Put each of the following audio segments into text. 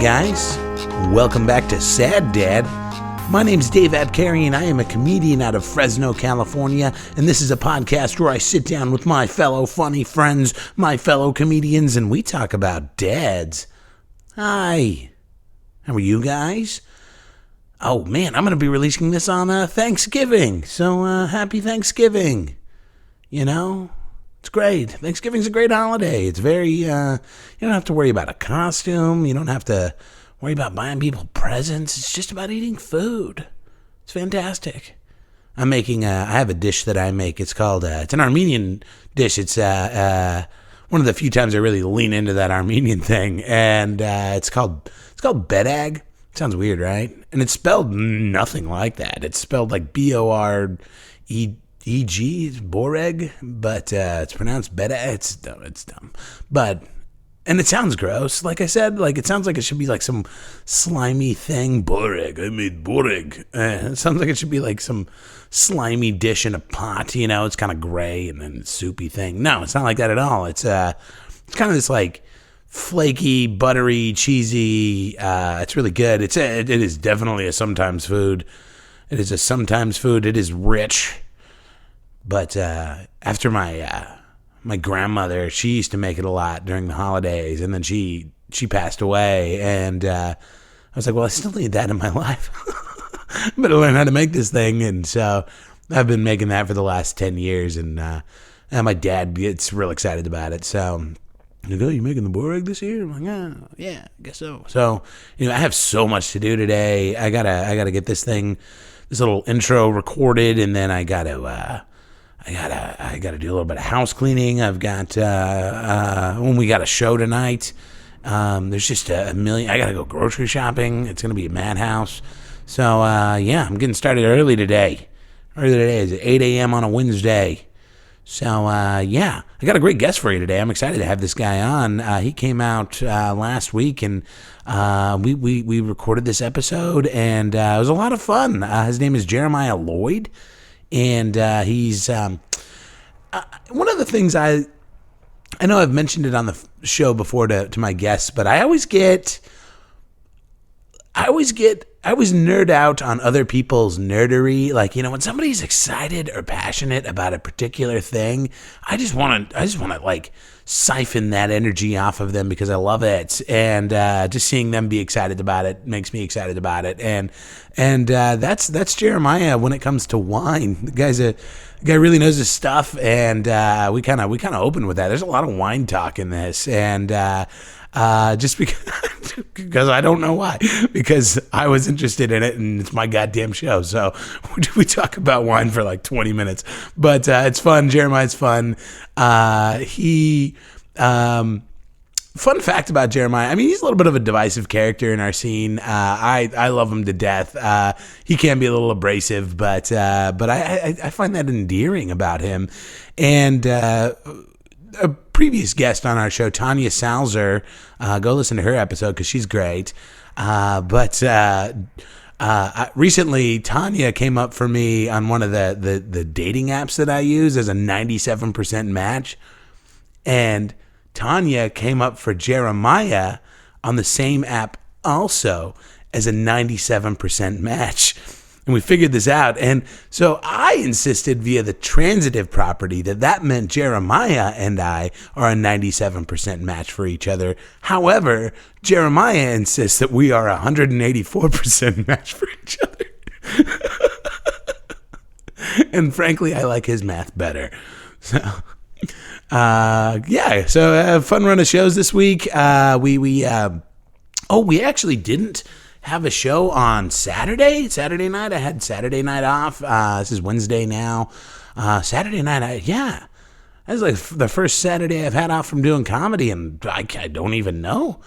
guys. Welcome back to Sad Dad. My name's Dave Abkarian. I am a comedian out of Fresno, California, and this is a podcast where I sit down with my fellow funny friends, my fellow comedians, and we talk about dads. Hi. How are you guys? Oh man, I'm going to be releasing this on Thanksgiving, so happy Thanksgiving. You know, it's great. Thanksgiving's a great holiday. It's very, you don't have to worry about a costume. You don't have to worry about buying people presents. It's just about eating food. It's fantastic. I have a dish that I make. It's called, it's an Armenian dish. It's one of the few times I really lean into that Armenian thing. And it's called bedag. Sounds weird, right? And it's spelled nothing like that. It's spelled like B-O-R-E-G, it's Boreg, but it's pronounced bedag. It's dumb. And it sounds gross. Like I said, like it sounds like it should be like some slimy thing. Boreg, I made Boreg. It sounds like it should be like some slimy dish in a pot, you know? It's kind of gray and then soupy thing. No, it's not like that at all. It's kind of this like flaky, buttery, cheesy. It's really good. It is definitely a sometimes food. It is a sometimes food. It is rich. But after my grandmother, she used to make it a lot during the holidays, and then she passed away, and I was like, well, I still need that in my life. I better learn how to make this thing, and so I've been making that for the last 10 years, and my dad gets real excited about it, so you go, you making the Boreg this year? I'm like, oh, yeah, I guess so. So, I have so much to do today. I gotta get this little intro recorded, and then I gotta do a little bit of house cleaning. I've got when we got a show tonight. There's just a million. I gotta go grocery shopping. It's gonna be a madhouse. So I'm getting started early today. Early today is 8 a.m. on a Wednesday. So, I got a great guest for you today. I'm excited to have this guy on. He came out last week, and we recorded this episode, and it was a lot of fun. His name is Jeremiah Loyd, and he's one of the things I know I've mentioned it on the show before to my guests, but I always nerd out on other people's nerdery. Like, when somebody's excited or passionate about a particular thing, I just want to like siphon that energy off of them because I love it. And just seeing them be excited about it makes me excited about it. And that's Jeremiah when it comes to wine. The guy really knows his stuff, and we kind of open with that. There's a lot of wine talk in this, and just because I don't know why, because I was interested in it and it's my goddamn show. So we talk about wine for like 20 minutes, but it's fun. Jeremiah's fun. Fun fact about Jeremiah, I mean, he's a little bit of a divisive character in our scene. I love him to death. He can be a little abrasive, but I find that endearing about him. And a previous guest on our show, Tanya Salzer, go listen to her episode because she's great. Recently, Tanya came up for me on one of the dating apps that I use as a 97% match, and Tanya came up for Jeremiah on the same app also as a 97% match. And we figured this out. And so I insisted via the transitive property that meant Jeremiah and I are a 97% match for each other. However, Jeremiah insists that we are a 184% match for each other. And frankly, I like his math better. So, so fun run of shows this week. We actually didn't have a show on Saturday night. I had Saturday night off. This is Wednesday now. Saturday night, that was like the first Saturday I've had off from doing comedy, and I don't even know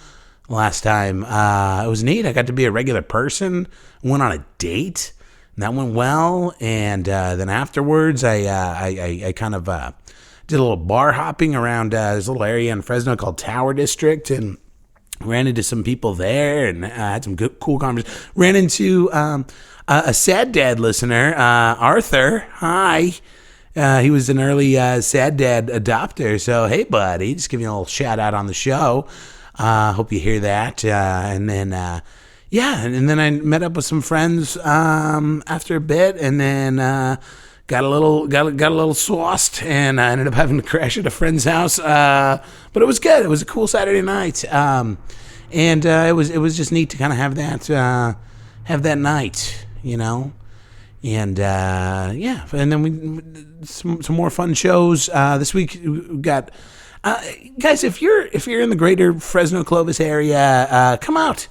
last time. It was neat. I got to be a regular person. Went on a date, and that went well. And then afterwards, I kind of did a little bar hopping around this little area in Fresno called Tower District, and ran into some people there and had some good, cool conversations. Ran into a Sad Dad listener, Arthur. Hi. He was an early Sad Dad adopter. So, hey, buddy, just giving you a little shout out on the show. Hope you hear that. And then I met up with some friends after a bit, and then got a little sauced, and I ended up having to crash at a friend's house. But it was good. It was a cool Saturday night, and it was just neat to kind of have that night, you know. And and then we some more fun shows this week. We got guys. If you're in the greater Fresno Clovis area, come out.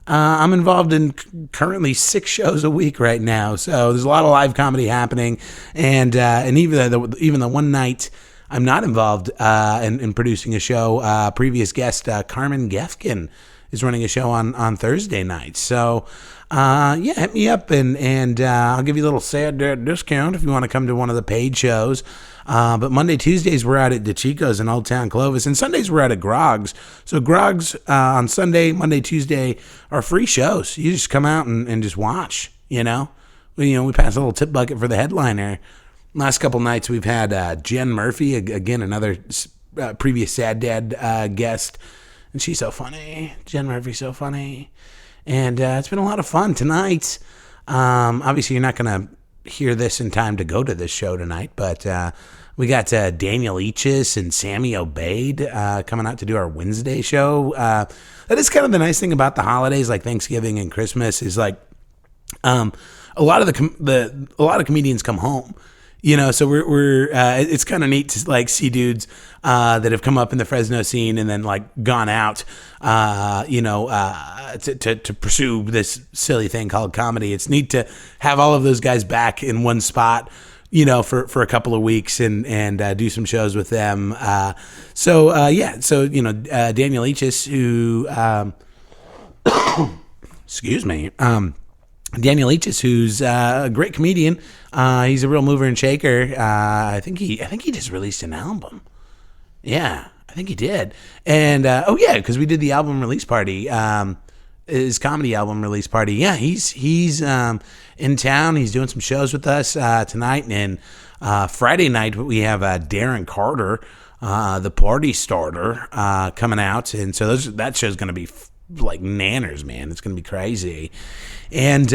I'm involved in currently 6 shows a week right now, so there's a lot of live comedy happening, and even the one night I'm not involved in producing a show. Previous guest Carmen Gefkin is running a show on Thursday night, so hit me up and I'll give you a little sad discount if you want to come to one of the paid shows. But Monday, Tuesdays, we're out at DeChico's in Old Town Clovis. And Sundays, we're out at Grog's. So Grog's on Sunday, Monday, Tuesday are free shows. You just come out and just watch, you know. We pass a little tip bucket for the headliner. Last couple nights, we've had Jen Murphy, again, another previous Sad Dad guest. And she's so funny. Jen Murphy's so funny. And it's been a lot of fun tonight. Obviously, you're not going to hear this in time to go to this show tonight, but we got Daniel Eachis and Sammy Obeid coming out to do our Wednesday show. That is kind of the nice thing about the holidays, like Thanksgiving and Christmas, is like a lot of comedians come home. You know, so we're it's kind of neat to like see dudes that have come up in the Fresno scene and then like gone out, to pursue this silly thing called comedy. It's neat to have all of those guys back in one spot, you know, for a couple of weeks and do some shows with them. Daniel Eachis, who excuse me. Daniel Eachis, who's a great comedian. He's a real mover and shaker. I think he just released an album. Yeah, I think he did. And because we did the album release party, his comedy album release party. Yeah, he's in town. He's doing some shows with us tonight, and Friday night we have Darren Carter, the party starter, coming out, and so that show's going to be like nanners, man. It's going to be crazy. And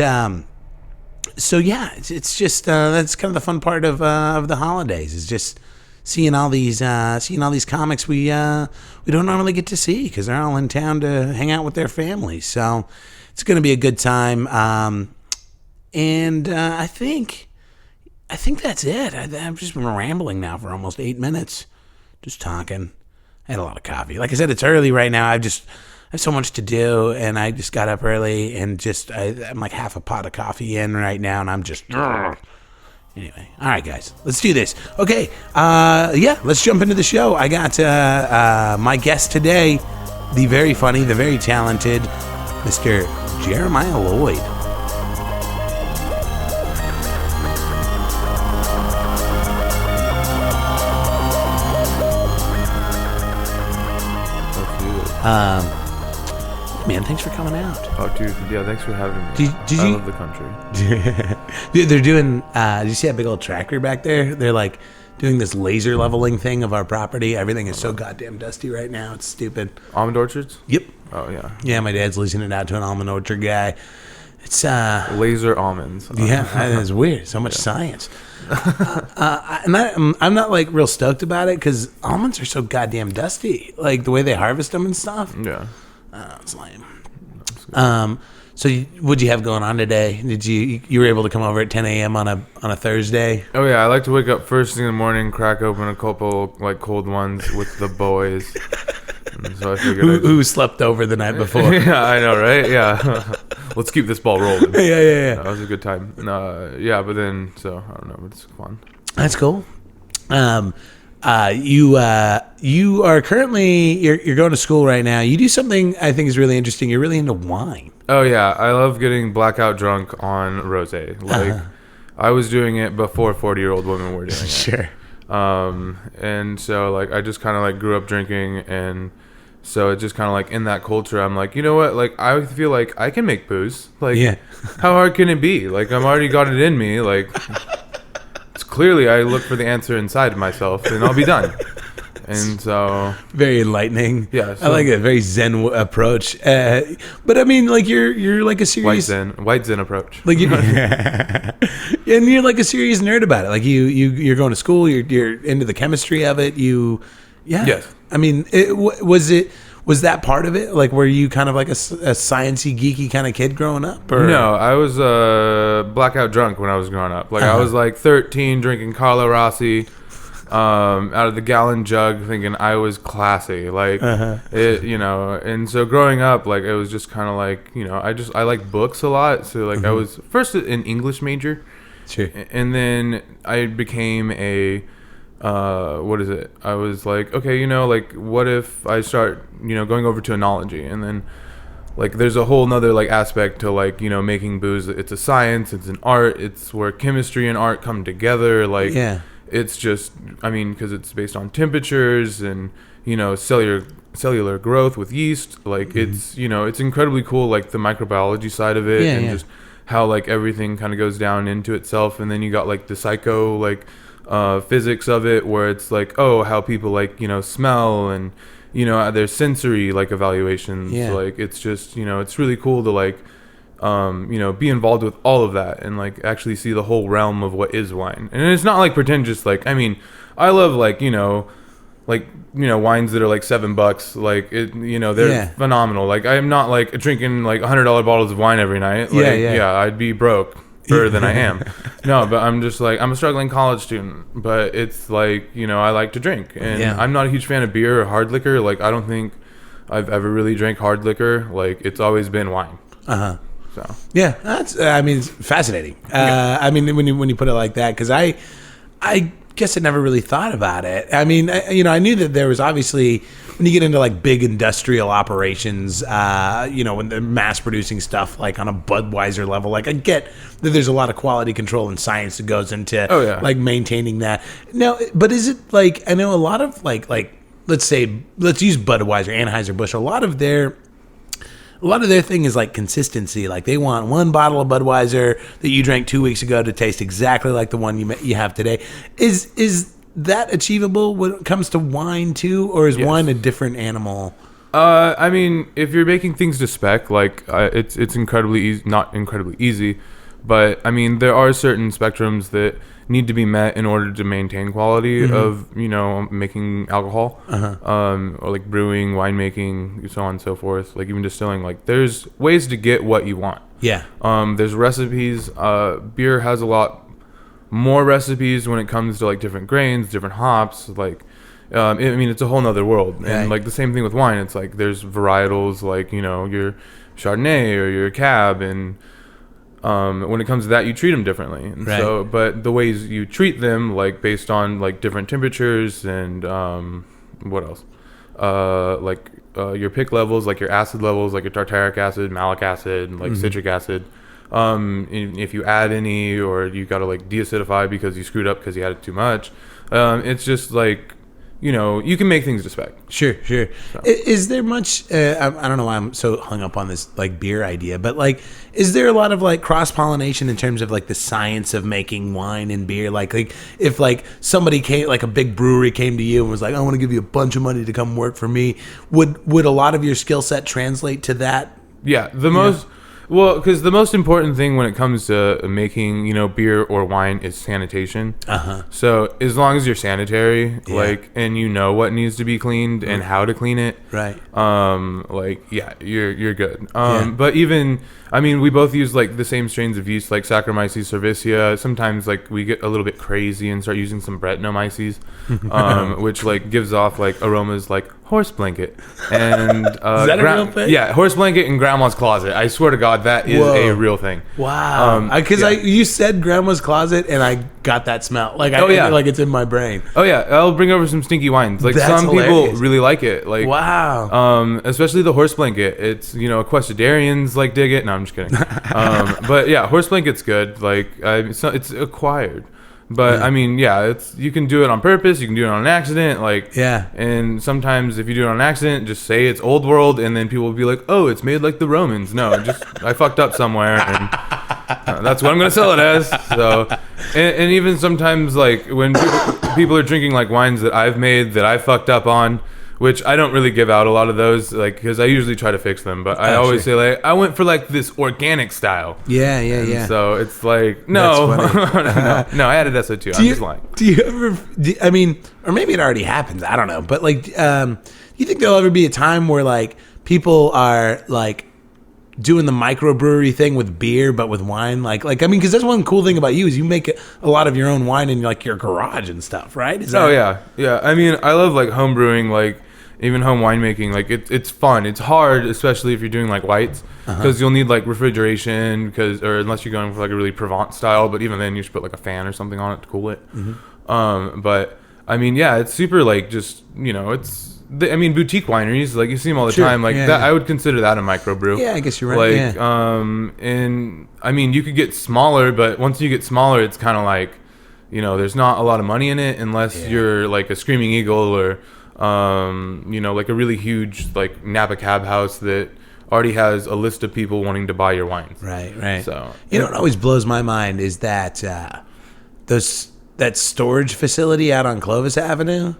it's just that's kind of the fun part of the holidays, is just seeing all these comics we don't normally get to see because they're all in town to hang out with their families. So it's going to be a good time. I think that's it. I've just been rambling now for almost 8 minutes, just talking. I had a lot of coffee. Like I said, it's early right now. I have so much to do, and I just got up early and I'm like half a pot of coffee in right now, and I'm just... Anyway, all right, guys, let's do this. Okay, let's jump into the show. I got my guest today, the very funny, the very talented Mr. Jeremiah Loyd. Man, thanks for coming out. Oh, dude, yeah, thanks for having me. I love the country. Dude, they're doing, did you see that big old tractor back there? They're like doing this laser leveling thing of our property. Everything is so goddamn dusty right now. It's stupid. Almond orchards? Yep. Oh, yeah. Yeah, my dad's leasing it out to an almond orchard guy. It's laser almonds. Yeah, it's weird. So much science. I'm not like real stoked about it because almonds are so goddamn dusty. Like the way they harvest them and stuff. Yeah. It's lame. So what'd you have going on today? Did you were able to come over at 10 a.m. on a Thursday? Oh yeah, I like to wake up first thing in the morning, crack open a couple like cold ones with the boys. So I figured who slept over the night before. Yeah, I know, right? Yeah. Let's keep this ball rolling. Yeah. That was a good time. But then I don't know, it's fun. That's cool. You are currently you're going to school right now. You do something I think is really interesting. You're really into wine. Oh yeah, I love getting blackout drunk on rosé. Like I was doing it before 40-year-old women were doing it. Sure. And so like I just kind of like grew up drinking, and so it just kind of like in that culture, I'm like, you know what? Like I feel like I can make booze. Like, yeah. How hard can it be? Like I'm already got it in me. Like. Clearly, I look for the answer inside myself, and I'll be done. And so very enlightening. Yeah, I like it. Very Zen approach. But I mean, like you're like a serious white Zen approach. Like and you're like a serious nerd about it. Like you're going to school. You're into the chemistry of it. Yes. I mean, was that part of it? Like, were you kind of like a sciencey, geeky kind of kid growing up? Or? No, I was blackout drunk when I was growing up. Like, I was like 13, drinking Carlo Rossi out of the gallon jug, thinking I was classy. Like, and so growing up, like, it was just kind of like, I like books a lot. So, like, I was first an English major. Sure. And then I became a... I was like, okay, like, what if I start, going over to enology, and then, like, there's a whole nother, like, aspect to, like, making booze. It's a science, it's an art, it's where chemistry and art come together, like, it's just, I mean, because it's based on temperatures and, cellular growth with yeast, like, it's, it's incredibly cool, like, the microbiology side of it, just how, like, everything kind of goes down into itself, and then you got, like, the psycho, like, physics of it, where it's like, how people, like, smell, and their sensory, like, evaluations. Like, it's just, it's really cool to, like, be involved with all of that and, like, actually see the whole realm of what is wine. And it's not like pretentious, like, I mean, I love, like, wines that are like $7, like, they're phenomenal. Like, I'm not like drinking like $100 bottles of wine every night. Like, I'd be broke than I am. No, but I'm just like, I'm a struggling college student, but it's like, I like to drink, and I'm not a huge fan of beer or hard liquor. Like, I don't think I've ever really drank hard liquor. Like, it's always been wine. So that's, I mean, it's fascinating. I mean, when you put it like that, because I guess I never really thought about it. I mean, I knew that there was obviously, when you get into like big industrial operations, when they're mass producing stuff like on a Budweiser level, like, I get that there's a lot of quality control and science that goes into like maintaining that. Now, but is it like, I know a lot of like let's use Budweiser, Anheuser-Busch, a lot of their thing is like consistency. Like, they want one bottle of Budweiser that you drank 2 weeks ago to taste exactly like the one you have today. Is that achievable when it comes to wine too, or is wine a different animal? I mean, if you're making things to spec, like, it's incredibly easy, not incredibly easy, but I mean, there are certain spectrums that need to be met in order to maintain quality of, making alcohol, or like brewing, winemaking, so on and so forth, like even distilling. Like, there's ways to get what you want. There's recipes. Beer has a lot more recipes when it comes to like different grains, different hops, like, I mean, it's a whole nother world. And like the same thing with wine, it's like there's varietals, like, your Chardonnay or your Cab, and when it comes to that, you treat them differently. And so, but the ways you treat them, like, based on like different temperatures and what else, your pick levels, like your acid levels, like your tartaric acid, malic acid, like citric acid. If you add any, or you got to like deacidify because you screwed up because you added too much, it's just like, you can make things to spec. Sure. So. Is there much, I don't know why I'm so hung up on this like beer idea, but like, is there a lot of like cross-pollination in terms of like the science of making wine and beer? Like if like somebody came, like a big brewery came to you and was like, I want to give you a bunch of money to come work for me, would a lot of your skill set translate to that? Yeah, well, because the most important thing when it comes to making, beer or wine is sanitation. So as long as you're sanitary, like, and you know what needs to be cleaned and how to clean it, you're good. But even, I mean, we both use like the same strains of yeast, like Saccharomyces cerevisiae. Sometimes like we get a little bit crazy and start using some Brettanomyces, which like gives off like aromas like horse blanket and is that a real thing? Yeah, horse blanket and grandma's closet. I swear to God, that is a real thing. Wow. Because you said grandma's closet and I got that smell. Like, like it's in my brain. Oh yeah, I'll bring over some stinky wines. Like, that's some hilarious. people really like it. Like, wow. Especially the horse blanket. It's, equestrians like dig it. No, I'm just kidding. But yeah, horse blanket's good. Like, it's acquired. But I mean, you can do it on purpose. You can do it on an accident. Like, and sometimes if you do it on an accident, just say it's old world, and then people will be like, "Oh, it's made like the Romans." No, just I fucked up somewhere, and that's what I'm gonna sell it as. So And even sometimes, like, when people are drinking, like, wines that I've made that I fucked up on, which I don't really give out a lot of those, like, because I usually try to fix them. But I always say, like, I went for, like, this organic style. Yeah. So it's like, no. no, I added SO2. I'm just lying. Do you ever, I mean, or maybe it already happens. I don't know. But, like, do you think there'll ever be a time where, like, people are, like, doing the microbrewery thing with beer, but with wine, like I mean, because that's one cool thing about you is you make a lot of your own wine in like your garage and stuff, right? Yeah. I mean, I love like home brewing, like even home winemaking. Like it's fun. It's hard, especially if you're doing like whites, because you'll need like refrigeration, or unless you're going for like a really Provence style. But even then, you should put like a fan or something on it to cool it. But I mean, yeah, it's super like just boutique wineries, like you see them all the time, like that. I would consider that a microbrew. Yeah, I guess you're right. Like, and I mean, you could get smaller, but once you get smaller, it's kind of like, there's not a lot of money in it unless you're like a Screaming Eagle or, like a really huge like Napa Cab House that already has a list of people wanting to buy your wines. Right. So what always blows my mind is that that storage facility out on Clovis Avenue.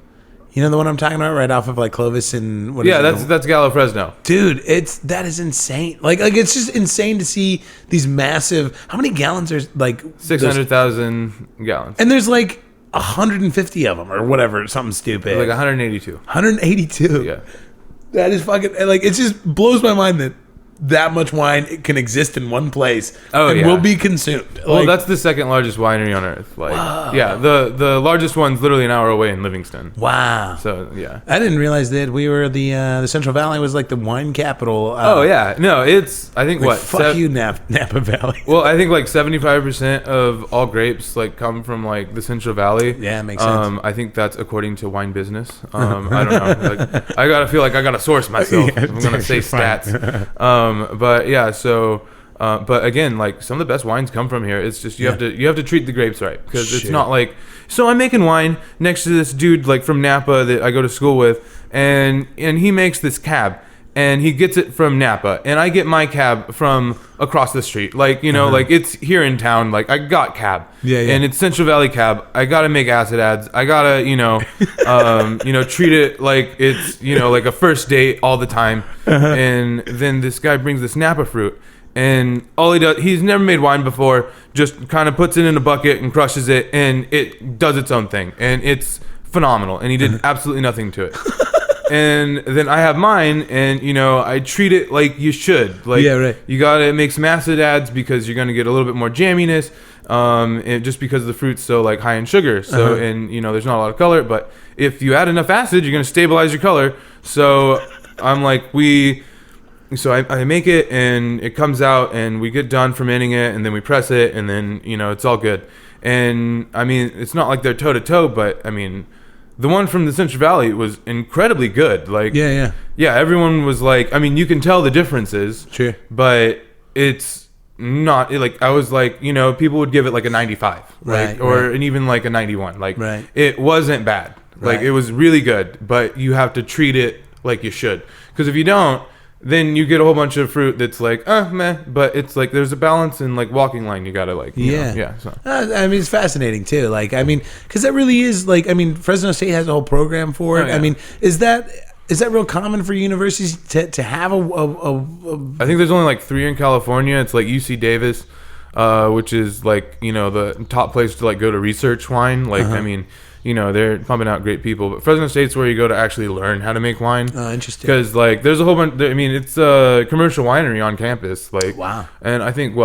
You know the one I'm talking about, right off of like Clovis and that's Gallo Fresno, dude. That is insane. Like it's just insane to see these massive. How many gallons are like 600,000 gallons, and there's like 150 of them or whatever, something stupid. Like 182. 182. Yeah, that is fucking like it just blows my mind that much wine can exist in one place and will be consumed. Well, that's the second largest winery on earth. Like, the largest one's literally an hour away in Livingston. Wow. So yeah, I didn't realize that we were the Central Valley was like the wine capital. No, it's I think like, fuck you, Napa Valley. Well, I think like 75% of all grapes like come from like the Central Valley. Yeah, makes sense. I think that's according to Wine Business. I don't know. Like, I gotta feel like I gotta source myself. I'm gonna say stats. But yeah, so but again, like some of the best wines come from here. It's just you have to treat the grapes right, because it's not like, so I'm making wine next to this dude like from Napa that I go to school with, and he makes this cab and he gets it from Napa, and I get my cab from across the street. Like, like it's here in town. Like I got cab, and it's Central Valley cab. I gotta make acid ads. I gotta, treat it like it's, like a first date all the time. And then this guy brings this Napa fruit, and all he does, he's never made wine before. Just kind of puts it in a bucket and crushes it, and it does its own thing, and it's phenomenal. And he did absolutely nothing to it. And then I have mine, and I treat it like you should. Like, you gotta make some acid ads because you're gonna get a little bit more jamminess, and just because the fruit's so like high in sugar. So and there's not a lot of color, but if you add enough acid, you're gonna stabilize your color. So I'm like, I make it, and it comes out, and we get done fermenting it, and then we press it, and then it's all good. And I mean, it's not like they're toe to toe, but I mean, the one from the Central Valley was incredibly good. Like, yeah, everyone was like, I mean, you can tell the differences. Sure. But it's not, like, I was like, people would give it like a 95. Right. Like, or and even like a 91. Like, right. It wasn't bad. Like, it was really good. But you have to treat it like you should. Because if you don't, then you get a whole bunch of fruit that's like, meh. But it's like there's a balance and like walking line you gotta like, So. I mean, it's fascinating too. Like, I mean, because that really is like, I mean, Fresno State has a whole program for it. I mean, is that real common for universities to have a I think there's only like 3 in California. It's like UC Davis, which is like the top place to like go to research wine. Like, I mean. They're pumping out great people. But Fresno State's where you go to actually learn how to make wine. Oh, interesting. Because, like, there's a whole bunch... I mean, it's a commercial winery on campus. Like, wow. And I think,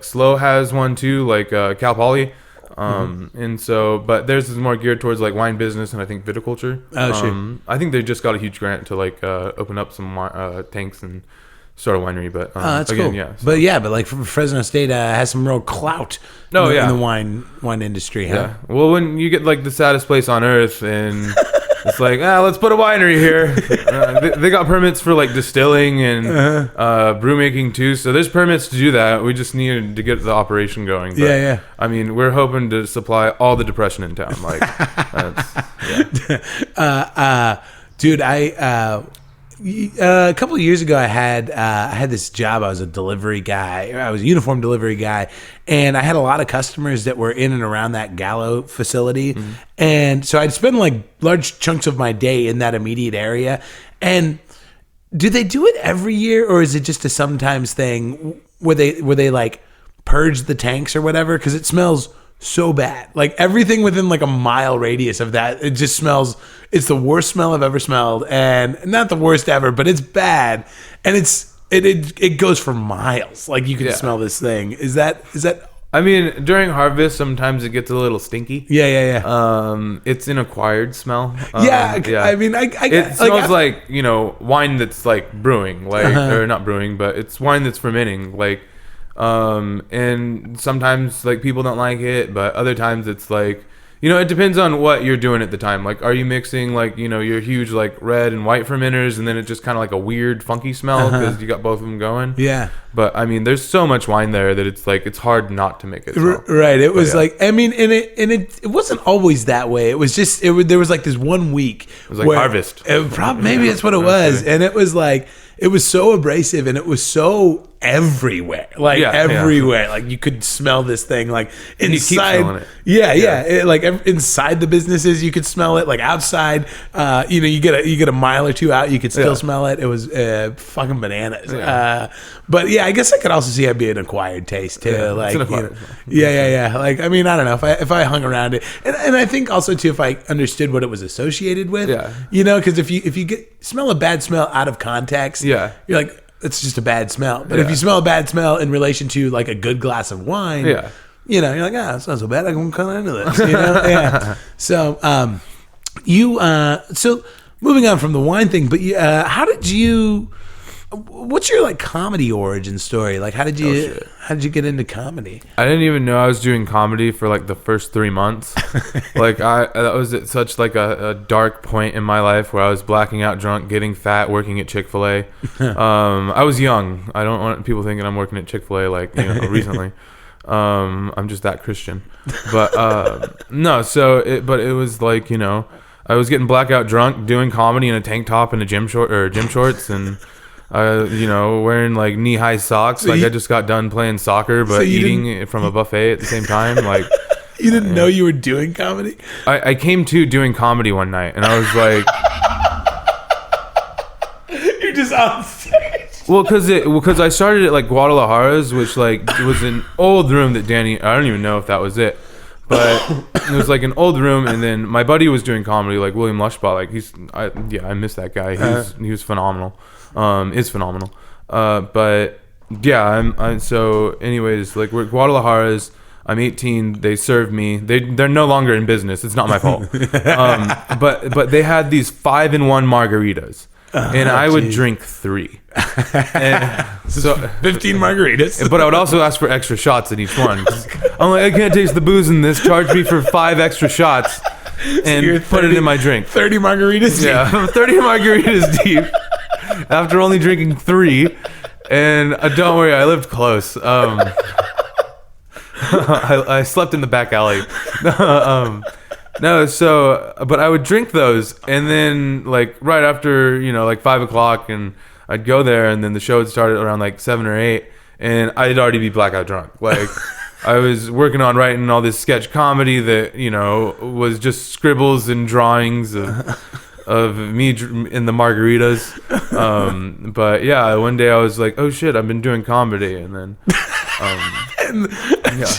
SLO has one, too, like Cal Poly. And so... But theirs is more geared towards, like, wine business and I think viticulture. Oh, sure. I think they just got a huge grant to, like, open up some tanks and start a winery. But that's again, cool. Yeah. So. But like Fresno State has some real clout in the wine industry. Huh? Yeah. Well, when you get like the saddest place on earth, and it's like, let's put a winery here. They got permits for like distilling and brew making too. So there's permits to do that. We just needed to get the operation going. But, yeah. I mean, we're hoping to supply all the depression in town. Like, that's, dude, A couple of years ago, I had this job. I was a delivery guy. I was a uniform delivery guy, and I had a lot of customers that were in and around that Gallo facility, and so I'd spend like large chunks of my day in that immediate area. And do they do it every year, or is it just a sometimes thing where they like purge the tanks or whatever? Because it smells so bad. Like everything within like a mile radius of that, it just smells. It's the worst smell I've ever smelled, and not the worst ever, but it's bad, and it goes for miles. Like you can smell this thing. Is that? I mean, during harvest, sometimes it gets a little stinky. Yeah. It's an acquired smell. I mean, it smells like wine that's like brewing, like or not brewing, but it's wine that's fermenting, like. And sometimes like people don't like it, but other times it's like, it depends on what you're doing at the time. Like, are you mixing like, your huge like red and white fermenters, and then it's just kind of like a weird funky smell because you got both of them going. Yeah. But I mean, there's so much wine there that it's like, it's hard not to make it smell. Right. It was like, I mean, and it wasn't always that way. It was just, there was like this 1 week. It was like harvest. Maybe that's what it was. And it was like, it was so abrasive, and it was so everywhere, like everywhere. Yeah. Like you could smell this thing, like inside. You keep smelling it. Yeah. Like inside the businesses, you could smell it. Like outside, you get a mile or two out, you could still smell it. It was fucking bananas. Yeah. But yeah, I guess I could also see it being an acquired taste too. Yeah, like Like I mean, I don't know if I hung around it, and I think also too if I understood what it was associated with. Yeah. Because if you smell a bad smell out of context. Yeah, you're like, it's just a bad smell. But if you smell a bad smell in relation to like a good glass of wine, you're like, it's not so bad. I can come into this. So, so moving on from the wine thing, but how did you? What's your like comedy origin story? Like, how did you get into comedy? I didn't even know I was doing comedy for like the first 3 months. Like that was at such like a dark point in my life where I was blacking out drunk, getting fat, working at Chick-fil-A. I was young. I don't want people thinking I'm working at Chick-fil-A like recently. I'm just that Christian. But no, but it was like, I was getting blackout drunk, doing comedy in a tank top and a gym shorts and wearing like knee-high socks. So like I just got done playing soccer, but eating from a buffet at the same time. Like you didn't know you were doing comedy? I came to doing comedy one night, and I was like, "You're just on stage." Well, because I started at like Guadalajara's, which like was an old room that Danny. I don't even know if that was it. But it was like an old room, and then my buddy was doing comedy, like William Lushbaugh. Like I miss that guy. He was phenomenal. Is phenomenal. But yeah, so anyways, like we're at Guadalajara's. I'm 18. They served me. They're no longer in business. It's not my fault. But they had these 5-in-1 margaritas. And I would drink 3. And so 15 margaritas. But I would also ask for extra shots in each one. I'm like, I can't taste the booze in this. Charge me for 5 extra shots and put it in my drink. 30 margaritas deep. Yeah, 30 margaritas deep after only drinking 3. And don't worry, I lived close. I slept in the back alley. No, but I would drink those, and then like right after, like 5 o'clock, and I'd go there, and then the show had started around like 7 or 8, and I'd already be blackout drunk. Like I was working on writing all this sketch comedy that, was just scribbles and drawings of me in the margaritas. But yeah, one day I was like, oh shit, I've been doing comedy, and then yeah.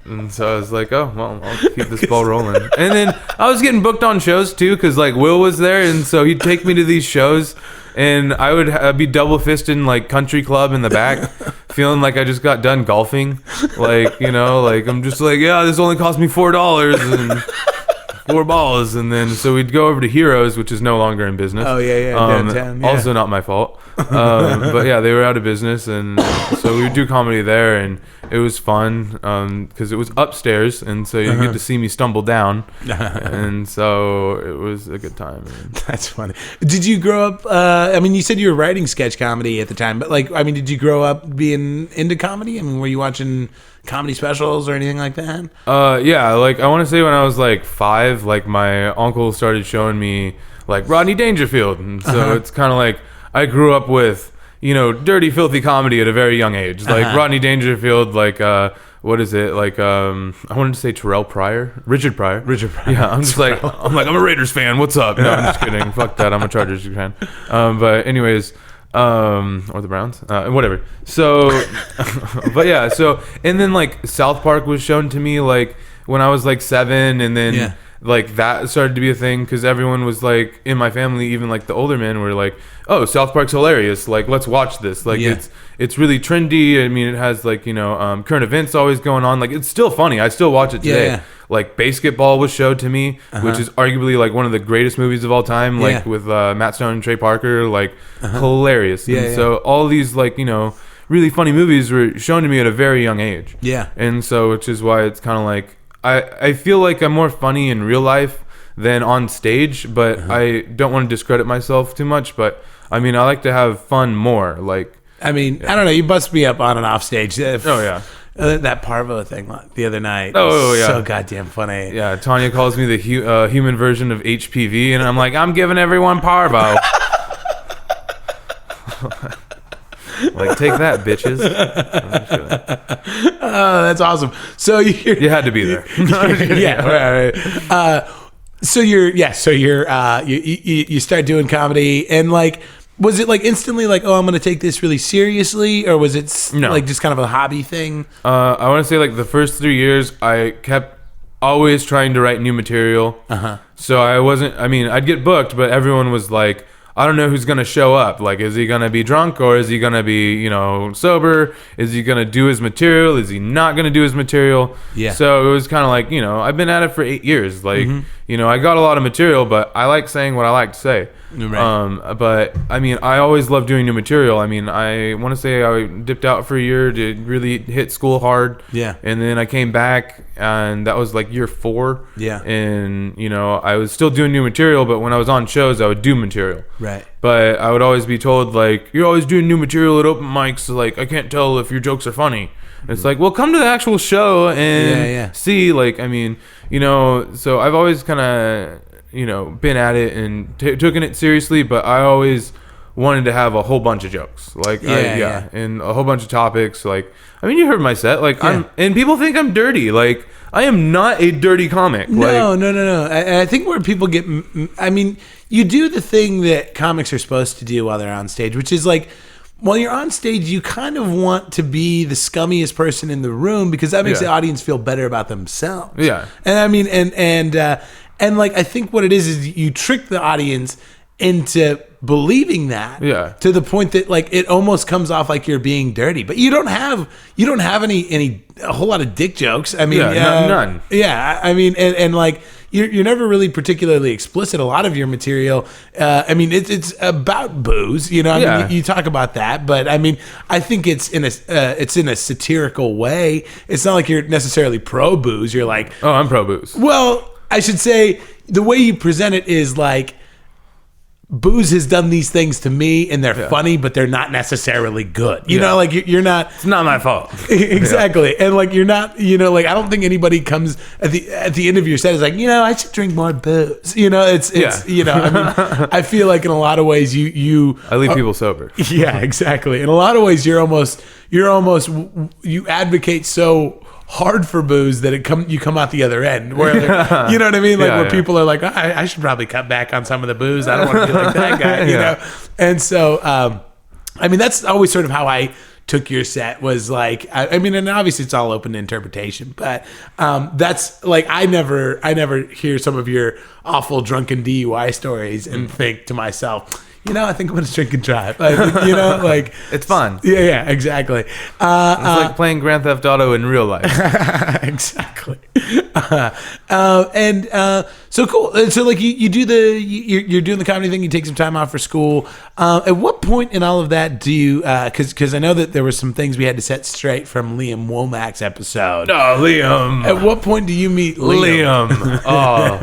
And so I was like, oh, well, I'll keep this ball rolling. And then I was getting booked on shows, too, because, like, Will was there. And so he'd take me to these shows, and I would be double-fisting, like, country club in the back, feeling like I just got done golfing. Like, like, I'm just like, yeah, this only cost me $4 and 4 balls. And then, so we'd go over to Heroes, which is no longer in business. Oh, yeah, downtown. Yeah. Also not my fault. But yeah, they were out of business, and so we would do comedy there, and it was fun because it was upstairs, and so you get to see me stumble down, and so it was a good time. That's funny. Did you grow up? I mean, you said you were writing sketch comedy at the time, but like, I mean, did you grow up being into comedy? I mean, were you watching comedy specials or anything like that? Yeah, like I want to say when I was like 5, like my uncle started showing me like Rodney Dangerfield, and so it's kind of like I grew up with dirty, filthy comedy at a very young age. Like Rodney Dangerfield, like what is it? Like I wanted to say Richard Pryor. Yeah, I'm just like I'm a Raiders fan. What's up? No, I'm just kidding. Fuck that. I'm a Chargers fan. But anyways, or the Browns, whatever. So, but yeah. So and then like South Park was shown to me like when I was like 7, and then. Like that started to be a thing because everyone was like in my family, even like the older men were like, "Oh, South Park's hilarious! Like, let's watch this! Like, it's really trendy. I mean, it has like current events always going on. Like, it's still funny. I still watch it today. Yeah. Like, Basketball was showed to me, which is arguably like one of the greatest movies of all time. Like with Matt Stone and Trey Parker, like hilarious. And so all these like really funny movies were shown to me at a very young age. Yeah, and so which is why it's kind of like. I feel like I'm more funny in real life than on stage, but I don't want to discredit myself too much. But I mean, I like to have fun more. Like, I mean, I don't know. You bust me up on and off stage. That Parvo thing the other night. So goddamn funny. Yeah, Tanya calls me the human version of HPV, and I'm like, I'm giving everyone Parvo. Like, take that, bitches. Oh, that's awesome. So you had to be there. Right. So you start doing comedy, and like, was it like instantly like, oh, I'm going to take this really seriously, or was it like just kind of a hobby thing? I want to say like the first 3 years, I kept always trying to write new material. So I'd get booked, but everyone was like, I don't know who's going to show up. Like, is he going to be drunk or is he going to be, sober? Is he going to do his material? Is he not going to do his material? Yeah. So it was kind of like, I've been at it for 8 years. Like, I got a lot of material, but I like saying what I like to say. Right. But I mean, I always love doing new material. I mean, I want to say I dipped out for a year to really hit school hard. Yeah. And then I came back, and that was like year 4. Yeah. And I was still doing new material, but when I was on shows, I would do material. Right. But I would always be told like, you're always doing new material at open mics, so like I can't tell if your jokes are funny. It's like, well, come to the actual show and see. Like, I mean, so I've always kind of been at it and taken it seriously, but I always wanted to have a whole bunch of jokes, like and a whole bunch of topics. Like, I mean, you heard my set, like and people think I'm dirty. Like, I am not a dirty comic. No. I think where people get, I mean, you do the thing that comics are supposed to do while they're on stage, which is like, while you're on stage, you kind of want to be the scummiest person in the room because that makes the audience feel better about themselves. Yeah. And I mean, and like, I think what it is you trick the audience into believing that to the point that like it almost comes off like you're being dirty, but you don't have a whole lot of dick jokes. I mean, none. Yeah. I mean, and like, you're never really particularly explicit. A lot of your material, I mean, it's about booze. I mean, you talk about that, but I mean, I think it's in a satirical way. It's not like you're necessarily pro booze. You're like, oh, I'm pro booze. Well, I should say the way you present it is like, booze has done these things to me, and they're funny, but they're not necessarily good. You know, like you're not. It's not my fault. Exactly, and like you're not. Like I don't think anybody comes at the end of your set is like, I should drink more booze. It's. I mean, I feel like in a lot of ways you. I leave people sober. Yeah, exactly. In a lot of ways, you advocate so hard for booze that you come out the other end where you know what I mean, like where people are like, I should probably cut back on some of the booze, I don't want to be like that guy. You know. And so I mean, that's always sort of how I took your set, was like, I mean, and obviously it's all open to interpretation, but that's like, I never hear some of your awful drunken DUI stories and think to myself, I think I'm going to drink and drive. Like, it's fun. Yeah, exactly. It's like playing Grand Theft Auto in real life. Exactly. So cool. So like you do you're doing the comedy thing. You take some time off for school. At what point in all of that do you? Because I know that there were some things we had to set straight from Liam Womack's episode. Oh, Liam. At what point do you meet Liam? Oh,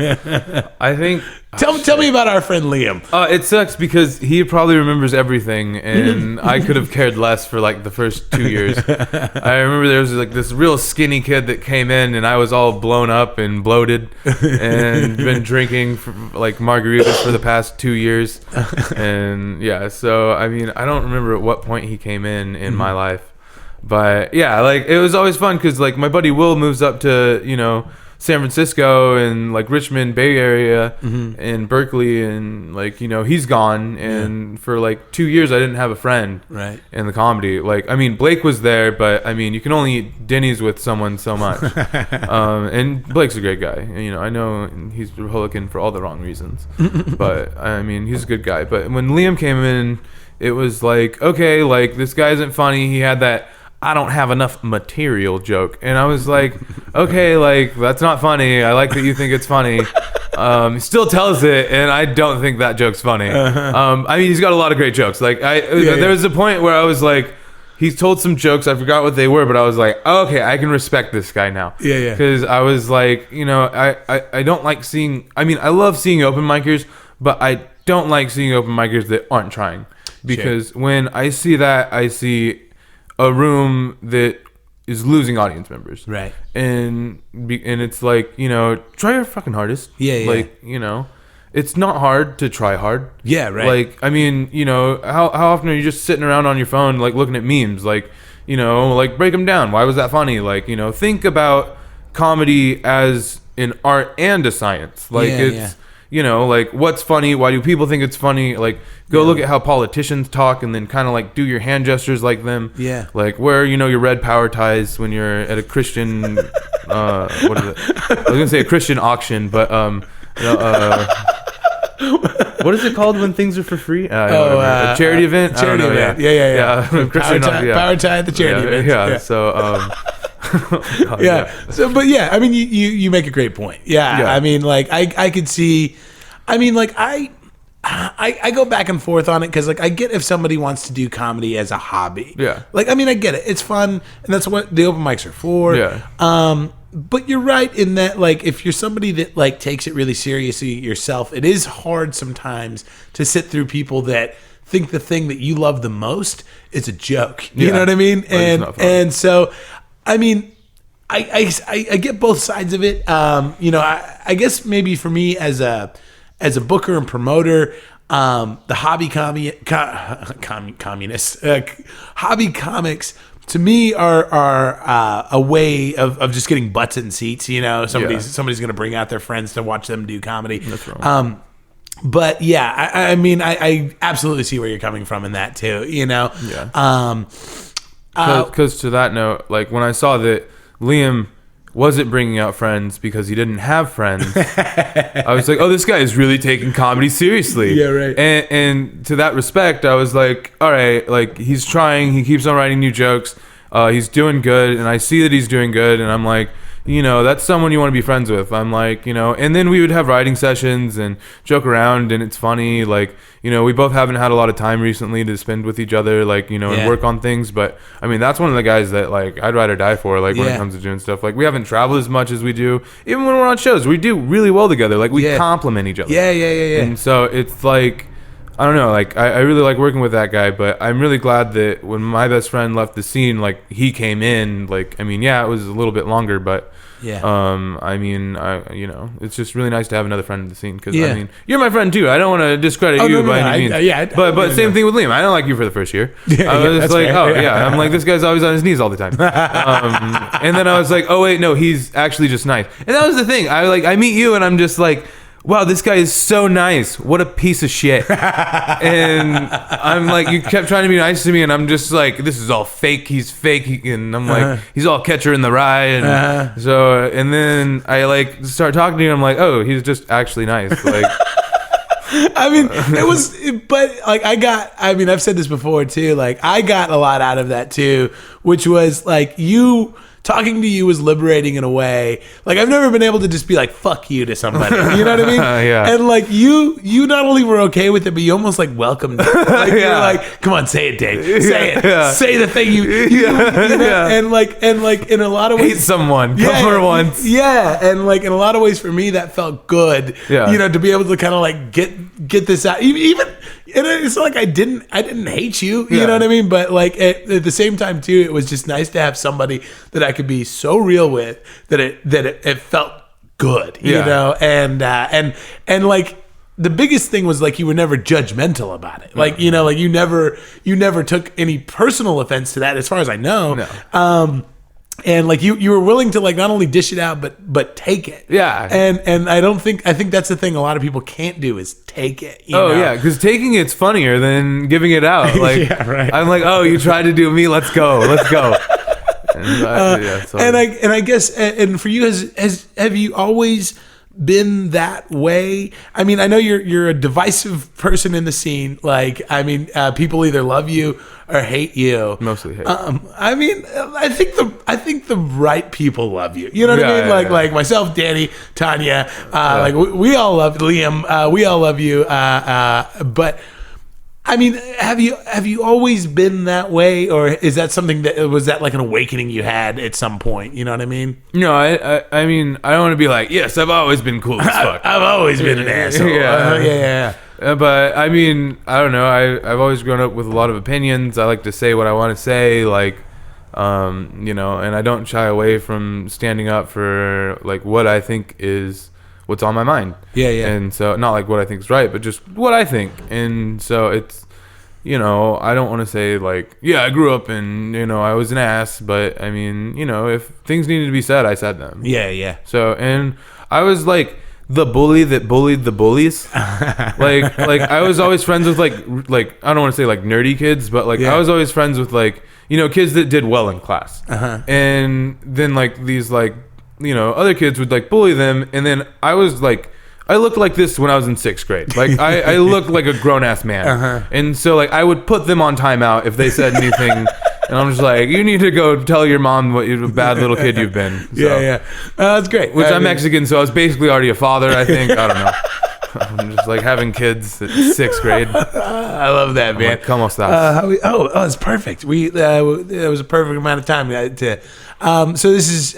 I think Tell me about our friend Liam. It sucks because he probably remembers everything, and I could have cared less for like the first 2 years. I remember there was like this real skinny kid that came in, and I was all blown up and bloated, and been drinking like margaritas for the past 2 years, and yeah. So I mean, I don't remember at what point he came in my life, but yeah, like it was always fun because like my buddy Will moves up to San Francisco and like Richmond, Bay Area, and Berkeley, and like he's gone, and for like 2 years I didn't have a friend in the comedy. Like I mean Blake was there, but I mean you can only eat Denny's with someone so much. And Blake's a great guy. And, I know he's Republican for all the wrong reasons, but I mean he's a good guy. But when Liam came in, it was like, okay, like this guy isn't funny. He had that I don't have enough material joke, and I was like, okay, like that's not funny. I like that you think it's funny. He still tells it, and I don't think that joke's funny. I mean, he's got a lot of great jokes. Like there was a point where I was like, he's told some jokes, I forgot what they were, but I was like, oh, okay, I can respect this guy now. Because I was like, I don't like seeing. I mean, I love seeing open micers, but I don't like seeing open micers that aren't trying. Because when I see that, I see a room that is losing audience members, and it's like try your fucking hardest. Like it's not hard to try hard. Like I mean how often are you just sitting around on your phone like looking at memes, like like break them down. Why was that funny? Like think about comedy as an art and a science. Like it's like what's funny? Why do people think it's funny? Like go look at how politicians talk, and then kind of like do your hand gestures like them. Like wear your red power ties when you're at a Christian what is it? I was gonna say a Christian auction, but what is it called when things are for free? A charity event. Charity event. Yeah. Power tie at the charity event. Yeah. So. So, but yeah, I mean, you make a great point. I mean, like I could see. I mean, like I go back and forth on it because like I get if somebody wants to do comedy as a hobby. Like I mean, I get it. It's fun, and that's what the open mics are for. But you're right in that like if you're somebody that like takes it really seriously yourself, it is hard sometimes to sit through people that think the thing that you love the most is a joke. You know what I mean? And so. I mean, I get both sides of it. I guess maybe for me as a booker and promoter, the hobby hobby comics to me are a way of just getting butts in seats. Somebody's going to bring out their friends to watch them do comedy. That's wrong. But yeah, I mean, I absolutely see where you're coming from in that too. Because to that note, like when I saw that Liam wasn't bringing out friends because he didn't have friends, I was like, oh, this guy is really taking comedy seriously. And to that respect, I was like, all right, like he's trying, he keeps on writing new jokes, he's doing good, and I see that he's doing good, and I'm like, that's someone you want to be friends with. I'm like, and then we would have writing sessions and joke around, and it's funny. Like, we both haven't had a lot of time recently to spend with each other, like, and work on things. But I mean, that's one of the guys that like I'd ride or die for, like when it comes to doing stuff. Like we haven't traveled as much as we do. Even when we're on shows, we do really well together. Like we complement each other. And so it's like, I don't know, like I really like working with that guy, but I'm really glad that when my best friend left the scene, like he came in, like, I mean, it was a little bit longer, but I mean, it's just really nice to have another friend in the scene because I mean, you're my friend too. I don't want to discredit you by any means. But same thing with Liam. I don't like you for the first year. I was like, I'm like, this guy's always on his knees all the time. And then I was like, oh wait, no, he's actually just nice. And that was the thing. I meet you and I'm just like, wow, this guy is so nice. What a piece of shit. And I'm like, you kept trying to be nice to me, and I'm just like, this is all fake. He's fake. And I'm like, he's all catcher in the rye. And so, and then I like start talking to you, and I'm like, oh, he's just actually nice. Like, I mean, it was, but like I've said this before too. Like I got a lot out of that too, which was like you talking to you was liberating in a way. Like, I've never been able to just be like, fuck you to somebody. You know what I mean? Yeah. And like, you not only were okay with it, but you almost like welcomed it. Like, Yeah. you're like, come on, say it, Dave. Say it. Yeah. Say the thing you know? Yeah. And like in a lot of ways, Hate someone. Come for once. yeah, and like in a lot of ways for me that felt good. Yeah. You know, to be able to kind of like get this out. Even and it's not like I didn't hate you. You Yeah. know what I mean? But like at the same time too, it was just nice to have somebody that I could be so real with that it felt good. You Yeah. know, and like. The biggest thing was like you were never judgmental about it. Like, you know, like you never took any personal offense to that as far as I know. No. And like you were willing to like not only dish it out but take it. Yeah. And I think that's the thing a lot of people can't do is take it. You Oh know? yeah, because taking it's funnier than giving it out. Like, Yeah, right. I'm like, oh, you tried to do me. Let's go. And I guess and for you have you always been that way? I mean, I know you're a divisive person in the scene. Like, I mean, people either love you or hate you. Mostly hate. I mean, I think the right people love you. You know what I mean? Like myself, Danny, Tanya, like we all love Liam. We all love you. But I mean, have you always been that way, or is that something was that like an awakening you had at some point? You know what I mean? No, I mean, I don't want to be like, yes, I've always been cool as fuck. I've always been an asshole. Yeah. But I mean, I don't know. I've always grown up with a lot of opinions. I like to say what I want to say, like, you know, and I don't shy away from standing up for like what I think is what's on my mind. Yeah. And so, not like what I think is right, but just what I think. And so it's, you know, I don't want to say like, yeah, I grew up and, you know, I was an ass, but I mean, you know, if things needed to be said, I said them. Yeah. So, and I was like the bully that bullied the bullies. like I was always friends with like I don't want to say like nerdy kids, but like I was always friends with like, you know, kids that did well in class. And then like these like, you know, other kids would like bully them, and then I was like, I looked like this when I was in 6th grade. Like I looked like a grown ass man, and so like I would put them on timeout if they said anything, and I'm just like, you need to go tell your mom what a bad little kid you've been. So, Yeah. That's great. Which I'm Mexican, so I was basically already a father. I think I don't know. I'm just like having kids at 6th grade. I love that, man. Like, ¿Cómo estás? It's perfect. It was a perfect amount of time to. So this is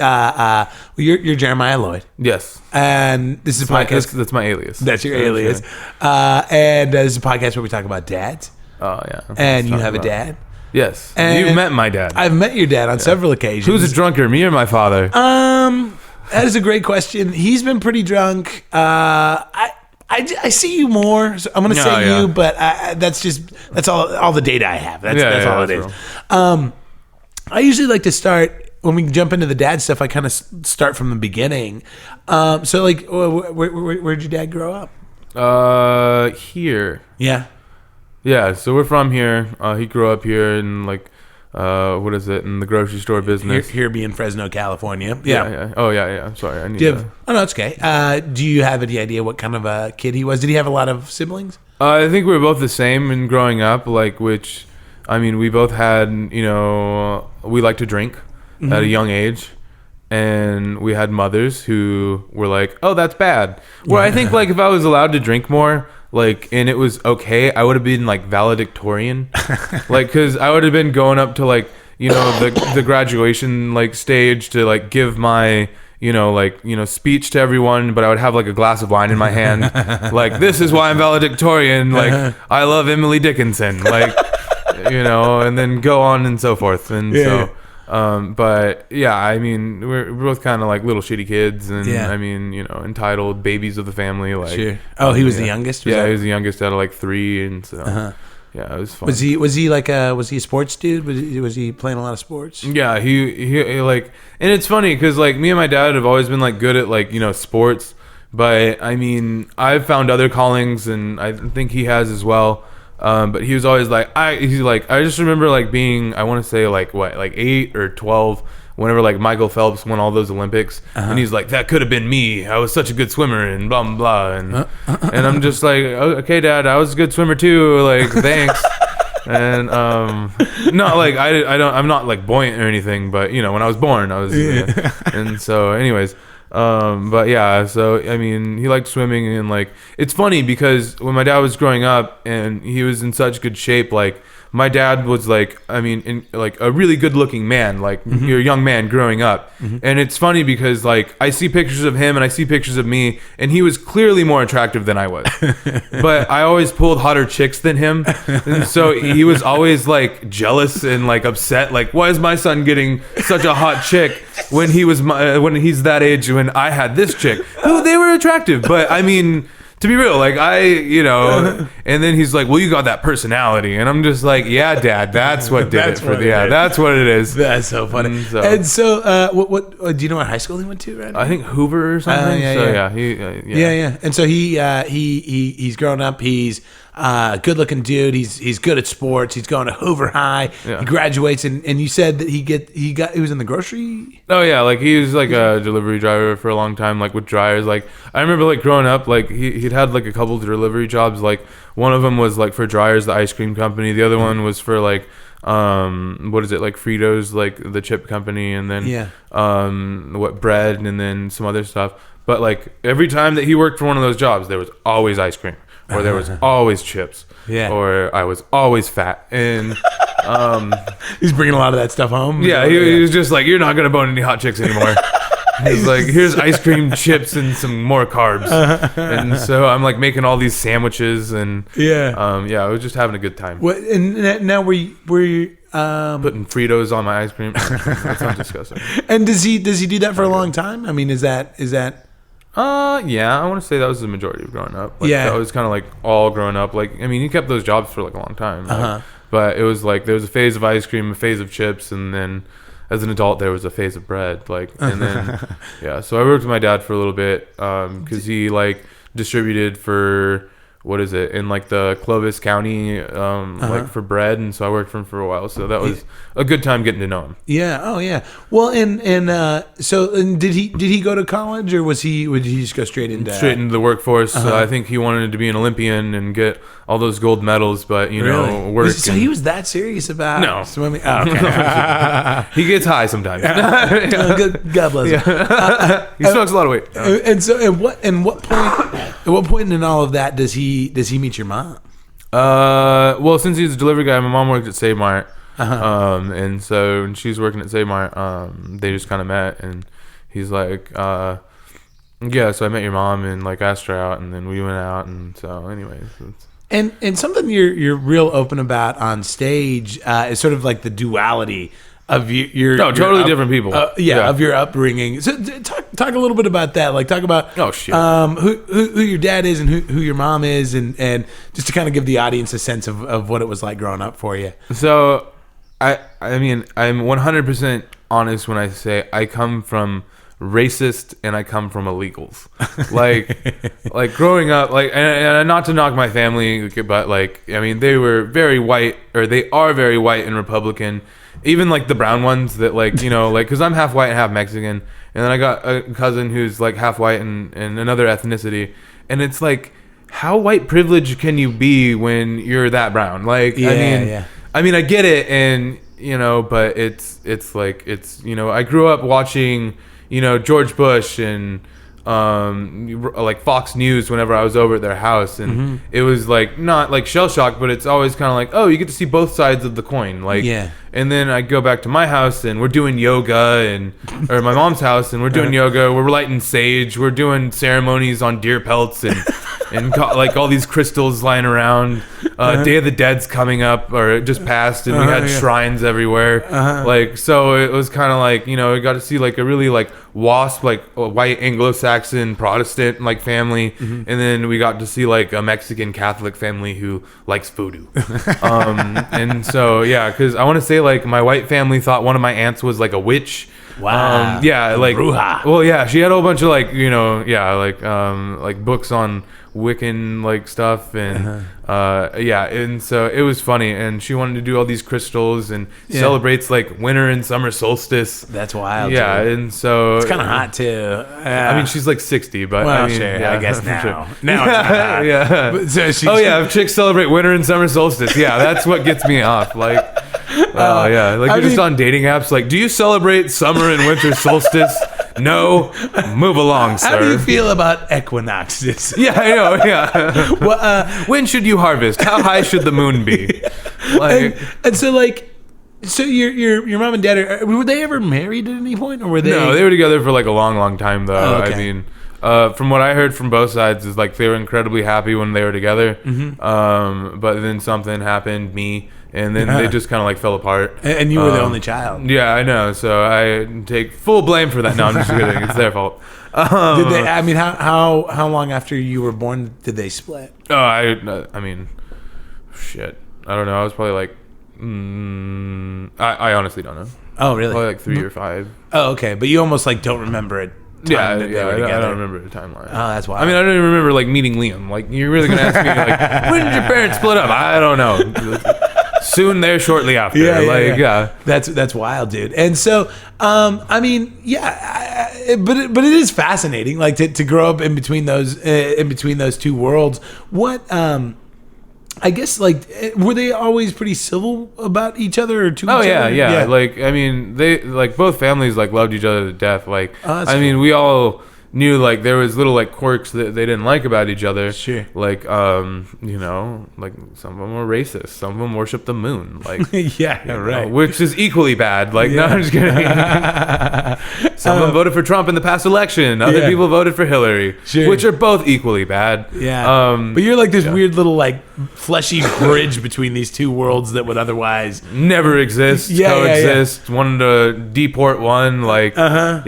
you're Jeremiah Loyd. Yes. And this is a podcast. That's my alias. That's your alias. And this is a podcast where we talk about dads. Oh yeah. And you have a dad. Yes. And You've met my dad. I've met your dad on several occasions. Who's a drunker, me or my father? That is a great question. He's been pretty drunk. I see you more. So I'm going to say you, but that's all the data I have. That's all it is. I usually like to start when we jump into the dad stuff. I kind of start from the beginning. So like, where'd your dad grow up? Here. Yeah. Yeah. So we're from here. He grew up here in like, what is it, in the grocery store business. Here being Fresno, California. Yeah. Oh yeah. Sorry. I need Oh no, it's okay. Do you have any idea what kind of a kid he was? Did he have a lot of siblings? I think we were both the same in growing up. Like, which, I mean, we both had, you know, we liked to drink at a young age. And we had mothers who were like, oh, that's bad. Where I think, like, if I was allowed to drink more, like, and it was okay, I would have been, like, valedictorian. Like, because I would have been going up to, like, you know, the graduation, like, stage to, like, give my, you know, like, you know, speech to everyone, but I would have, like, a glass of wine in my hand. Like, this is why I'm valedictorian. Like, I love Emily Dickinson. Like, you know, and then go on and so forth. And so... but yeah, I mean, we're both kind of like little shitty kids, and I mean, you know, entitled babies of the family. Like, sure. Oh, he was the youngest. He was the youngest out of like 3, and so yeah, it was fun. Was he a sports dude? Was he playing a lot of sports? Yeah, he like, and it's funny because like me and my dad have always been like good at like, you know, sports, but I mean, I've found other callings, and I think he has as well. But he was always like, I just remember like being, I want to say like 8 or 12, whenever like Michael Phelps won all those Olympics, and he's like, that could have been me. I was such a good swimmer, and blah blah blah, and I'm just like, okay, Dad, I was a good swimmer too. Like, thanks. And not like I'm not like buoyant or anything, but you know, when I was born, I was, and so anyways. But yeah, so I mean, he liked swimming, and like it's funny because when my dad was growing up and he was in such good shape, like my dad was like, I mean, like a really good looking man, like you're a young man growing up. And it's funny because like I see pictures of him and I see pictures of me, and he was clearly more attractive than I was, but I always pulled hotter chicks than him. And so he was always like jealous and like upset, like, why is my son getting such a hot chick when when he's that age, when I had this chick who they were attractive. But I mean, to be real, like and then he's like, well, you got that personality. And I'm just like, yeah, Dad, that's what did it. That's what it is. That's so funny. And so, what do you know what high school he went to, right? I think Hoover or something. Yeah. And so he's grown up. He's good looking dude. He's good at sports. He's going to Hoover High. Yeah. He graduates, and you said that he was in the grocery. Oh yeah, like he was like a delivery driver for a long time, like with dryers. Like I remember like growing up, like he'd had like a couple of delivery jobs. Like one of them was like for Dryers, the ice cream company. The other one was for like what is it, like Fritos, like the chip company, and then bread, and then some other stuff. But like every time that he worked for one of those jobs, there was always ice cream. Or there was always chips. Yeah. Or I was always fat. And he's bringing a lot of that stuff home. Yeah, he was just like, you're not going to bone any hot chicks anymore. He's like, here's ice cream, chips, and some more carbs. And so I'm like making all these sandwiches, and I was just having a good time. What? And now were you putting Fritos on my ice cream? That sounds disgusting. And does he do that for a long time? I mean, is that yeah, I want to say that was the majority of growing up. Like, that was kind of like all growing up. Like, I mean, he kept those jobs for like a long time. Like, but it was like there was a phase of ice cream, a phase of chips, and then as an adult there was a phase of bread. Like, and then so I worked with my dad for a little bit because he like distributed for in like the Clovis County like for bread, and so I worked for him for a while, so that was a good time getting to know him. Well, and did he go to college, or would he just go straight into the workforce? I think he wanted to be an Olympian and get all those gold medals, but know, work. So he was that serious about swimming? Oh, okay. He gets high sometimes. God bless him. He smokes a lot of weight. And so at what point in all of that does he meet your mom? Well, since he's a delivery guy, my mom worked at Save Mart. And so when she's working at Save Mart, they just kind of met, and he's like, so I met your mom and like asked her out, and then we went out, and so anyways. And something you're real open about on stage is sort of like the duality of your totally different people. Of your upbringing. So talk a little bit about that. Like talk about who your dad is and who your mom is, and just to kind of give the audience a sense of what it was like growing up for you. So I mean, I'm 100% honest when I say I come from racist and I come from illegals. Like growing up, like, and not to knock my family, but like, I mean, they were very white, or they are very white and Republican. Even like the brown ones that like, you know, like, cause I'm half white and half Mexican. And then I got a cousin who's like half white and another ethnicity. And it's like, how white privilege can you be when you're that brown? Like, I mean, I get it. And, you know, but it's like, it's, you know, I grew up watching, you know, George Bush and like Fox News whenever I was over at their house, and it was like not like shell shock, but it's always kind of like, oh, you get to see both sides of the coin, like, and then I go back to my house and we're doing yoga, or my mom's house, and we're doing yoga, we're lighting sage, we're doing ceremonies on deer pelts, and got like all these crystals lying around. Day of the Dead's coming up, or it just passed, and we had shrines everywhere. Like, so it was kind of like, you know, we got to see like a really like WASP, like a white Anglo-Saxon Protestant like family, and then we got to see like a Mexican Catholic family who likes voodoo. And so because I want to say like my white family thought one of my aunts was like a witch. Wow. Yeah, like Bruja. well, yeah, she had a whole bunch of like like books on Wiccan like stuff and and so it was funny, and she wanted to do all these crystals and celebrates like winter and summer solstice. That's wild. Yeah, dude. and so It's kind of hot too. I mean, she's like 60, but Well, I mean, sure. yeah, I guess for now. sure. Now it's not hot. Yeah. But so If chicks celebrate winter and summer solstice, yeah, that's what gets me off. Like, like you're just on dating apps. Like, do you celebrate summer and winter solstice? No, move along, sir. How do you feel about equinoxes? Yeah, I know. Yeah. Well, when should you harvest? How high should the moon be? Like, and so like. So your mom and dad were they ever married at any point, or were they? No, they were together for like a long time though. Oh, okay. I mean, from what I heard from both sides is like they were incredibly happy when they were together. Mm-hmm. But then something happened, and then they just kind of like fell apart. And you were the only child. Yeah, I know. So I take full blame for that. No, I'm just kidding. It's their fault. Did they? I mean, how long after you were born did they split? Oh, I mean, shit. I don't know. I was probably like. I honestly don't know. Oh, really? Probably like 3 or 5. Oh, okay. But you almost like don't remember it. Yeah, I don't remember the timeline. Oh, that's wild. I mean, I don't even remember like meeting Liam. Like, you're really gonna ask me like, when did your parents split up? I don't know. Soon there, shortly after. Yeah. That's wild, dude. And so, I mean, but it is fascinating, like to grow up in between those two worlds. What I guess, like, were they always pretty civil about each other or to each other? Yeah. Like, I mean, they, like, both families, like, loved each other to death. Like, I mean, we all knew, like, there was little, like, quirks that they didn't like about each other. Sure. Like, like, some of them were racist. Some of them worship the moon. Like, right. Which is equally bad. Like, no, I'm just kidding. Some of them voted for Trump in the past election. Other people voted for Hillary. Sure. Which are both equally bad. Yeah. But you're like this weird little, like, fleshy bridge between these two worlds that would otherwise never exist. Coexist. One to deport one. Like, I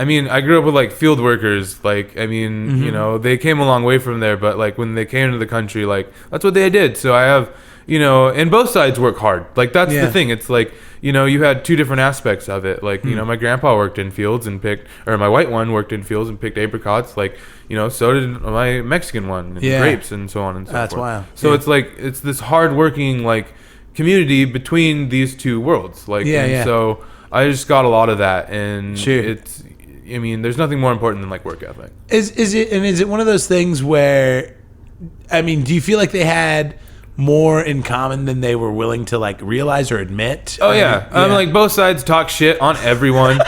mean, I grew up with like field workers. Like, I mean, you know, they came a long way from there, but like when they came to the country, like that's what they did. So I have, you know, and both sides work hard. Like that's the thing. It's like, you know, you had two different aspects of it. Like, you know, my grandpa worked in fields and my white one worked in fields and picked apricots. Like, you know, so did my Mexican one, and grapes and so on and so forth. That's wild. So it's like, it's this hardworking like community between these two worlds. Like, so I just got a lot of that, and it's, I mean, there's nothing more important than like work ethic. Is it one of those things where, I mean, do you feel like they had more in common than they were willing to like realize or admit? Oh yeah. Like both sides talk shit on everyone.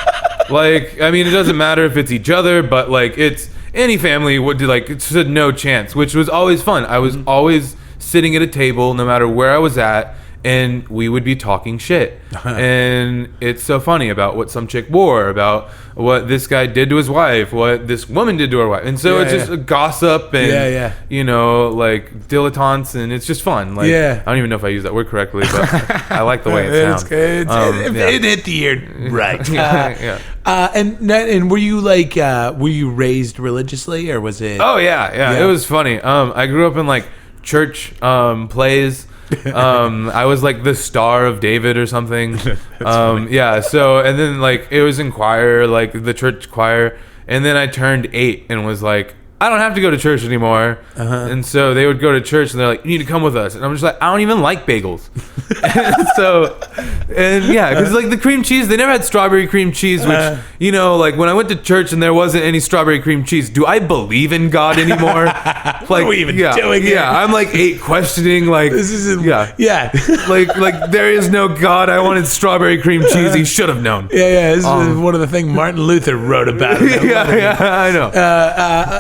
Like, I mean, it doesn't matter if it's each other, but like it's any family would do, like, it's a no chance, which was always fun. I was always sitting at a table, no matter where I was at, and we would be talking shit. And it's so funny about what some chick wore, about what this guy did to his wife, what this woman did to her wife. And so it's just a gossip and, you know, like dilettantes, and it's just fun. Like, I don't even know if I use that word correctly, but I like the way it sounds. It hit the ear right. And were you like, were you raised religiously, or was it? Oh, yeah. It was funny. I grew up in like church plays. I was like the Star of David or something. So, and then like it was in choir, like the church choir, and then I turned 8 and was like, I don't have to go to church anymore. And so they would go to church and they're like, you need to come with us. And I'm just like, I don't even like bagels. Because like the cream cheese, they never had strawberry cream cheese, which, you know, like when I went to church and there wasn't any strawberry cream cheese, do I believe in God anymore? Like, what are we even doing here? Yeah, I'm like 8 questioning, like, this isn't, like there is no God. I wanted strawberry cream cheese. He should have known. This is one of the things Martin Luther wrote about. I know.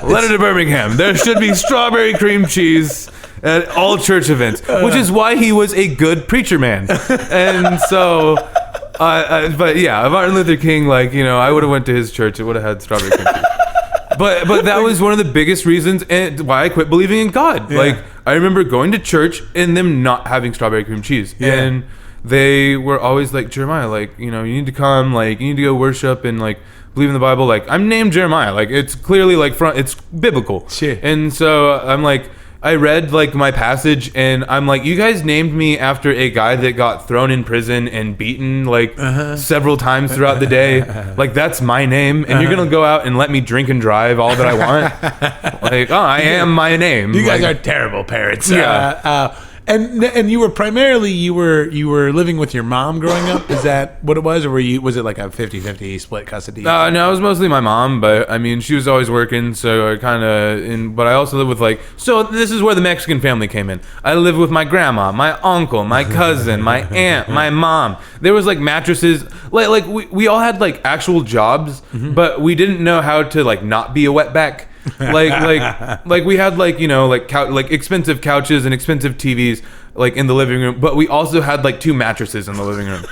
Letter to Birmingham. There should be strawberry cream cheese at all church events, which is why he was a good preacher man. And so, but yeah, Martin Luther King, like, you know, I would have went to his church. It would have had strawberry cream cheese. But that was one of the biggest reasons and why I quit believing in God. Like, I remember going to church and them not having strawberry cream cheese. And they were always like, Jeremiah, like, you know, you need to come, like, you need to go worship and like believe in the Bible. Like, I'm named Jeremiah. Like, it's clearly like it's biblical. Sure. And so I'm like, I read like my passage and I'm like, you guys named me after a guy that got thrown in prison and beaten like several times throughout the day. Like that's my name, and you're gonna go out and let me drink and drive all that I want. Like, I am my name. You guys like, are terrible parents. Yeah. And you were primarily you were living with your mom growing up. Is that what it was, or was it like a 50-50 split custody? No, it was mostly my mom, but I mean she was always working, so I kind of. But I also live with like. So this is where the Mexican family came in. I lived with my grandma, my uncle, my cousin, my aunt, my mom. There was like mattresses. Like we all had like actual jobs, but we didn't know how to like not be a wetback. like we had like, you know, like like expensive couches and expensive TVs like in the living room, but we also had like 2 mattresses in the living room.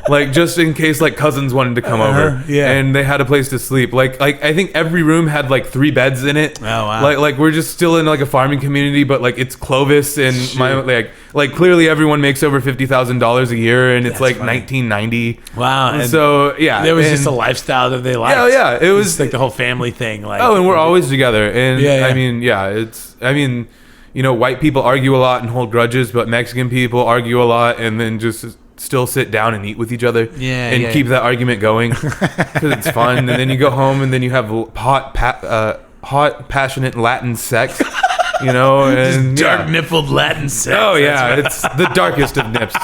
Like just in case like cousins wanted to come over, and they had a place to sleep. Like I think every room had like 3 beds in it. Oh wow! Like we're just still in like a farming community, but like it's Clovis and my like clearly everyone makes over $50,000 a year, and it's like funny. 1990. Wow! And so yeah, there was just a lifestyle that they liked. Yeah, it was just like the whole family thing. Like and we're always together. And I mean, you know, white people argue a lot and hold grudges, but Mexican people argue a lot and then just still sit down and eat with each other and keep that argument going because it's fun. And then you go home and then you have hot, passionate Latin sex, you know, and dark nippled Latin sex. Oh yeah, it's the darkest of nips.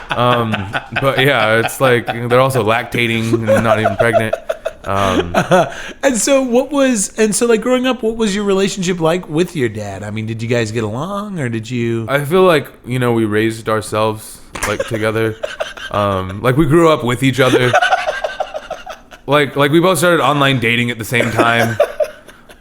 But yeah, it's like they're also lactating and not even pregnant. And so like growing up, what was your relationship like with your dad? I mean, did you guys get along, or did you? I feel like, you know, we raised ourselves like together. Like we grew up with each other. Like we both started online dating at the same time.